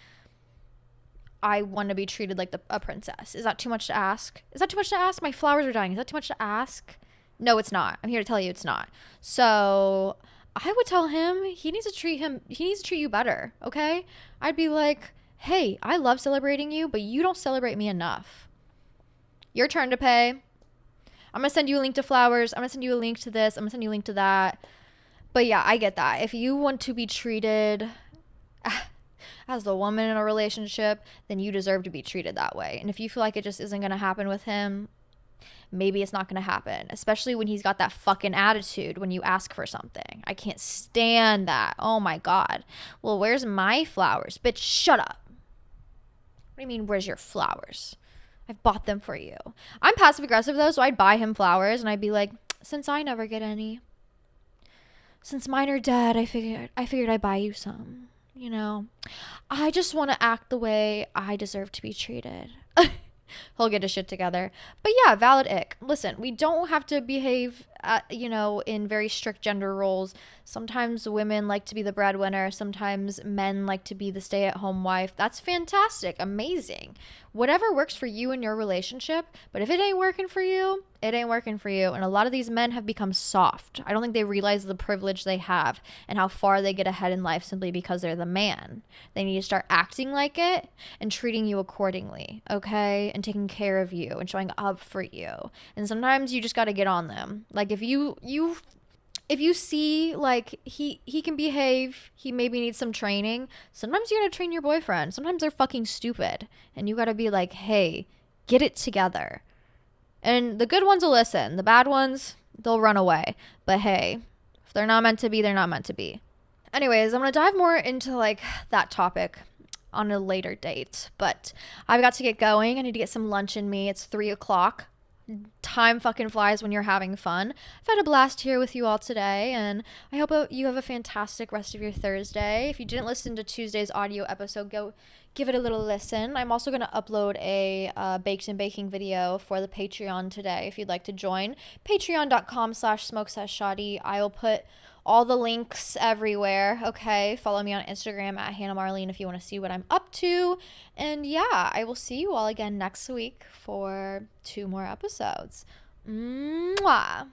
I want to be treated like a princess. Is that too much to ask? Is that too much to ask? My flowers are dying. Is that too much to ask? No, it's not. I'm here to tell you it's not. So I would tell him he needs to treat you better, okay? I'd be like, hey, I love celebrating you, but you don't celebrate me enough. Your turn to pay. I'm going to send you a link to flowers. I'm going to send you a link to this. I'm going to send you a link to that. But yeah, I get that. If you want to be treated as the woman in a relationship, then you deserve to be treated that way. And if you feel like it just isn't going to happen with him, maybe it's not going to happen, especially when he's got that fucking attitude when you ask for something. I can't stand that. Oh my God. Well, where's my flowers? Bitch, shut up. What do you mean, where's your flowers? I've bought them for you. I'm passive aggressive though, so I'd buy him flowers and I'd be like, since I never get any, since mine are dead, I figured I'd buy you some. You know, I just want to act the way I deserve to be treated. He'll get his shit together. But yeah, valid ick. Listen, we don't have to behave, in very strict gender roles. Sometimes women like to be the breadwinner. Sometimes men like to be the stay-at-home wife. That's fantastic. Amazing. Whatever works for you in your relationship. But if it ain't working for you, it ain't working for you. And a lot of these men have become soft. I don't think they realize the privilege they have and how far they get ahead in life simply because they're the man. They need to start acting like it and treating you accordingly, okay? And taking care of you and showing up for you. And sometimes you just got to get on them. Like, if you see, like, he can behave, he maybe needs some training, sometimes you gotta train your boyfriend. Sometimes they're fucking stupid, and you gotta be like, hey, get it together. And the good ones will listen. The bad ones, they'll run away. But hey, if they're not meant to be, they're not meant to be. Anyways, I'm gonna dive more into like that topic on a later date, but I've got to get going. I need to get some lunch in me. It's 3 o'clock. Time fucking flies when you're having fun. I've had a blast here with you all today, and I hope you have a fantastic rest of your Thursday. If you didn't listen to Tuesday's audio episode, go give it a little listen. I'm also going to upload a baked and baking video for the Patreon today if you'd like to join. Patreon.com/smokeseshshoddy. I will put all the links everywhere. Okay, follow me on Instagram at Hannah Marlene if you want to see what I'm up to. And yeah, I will see you all again next week for 2 more episodes. Mwah.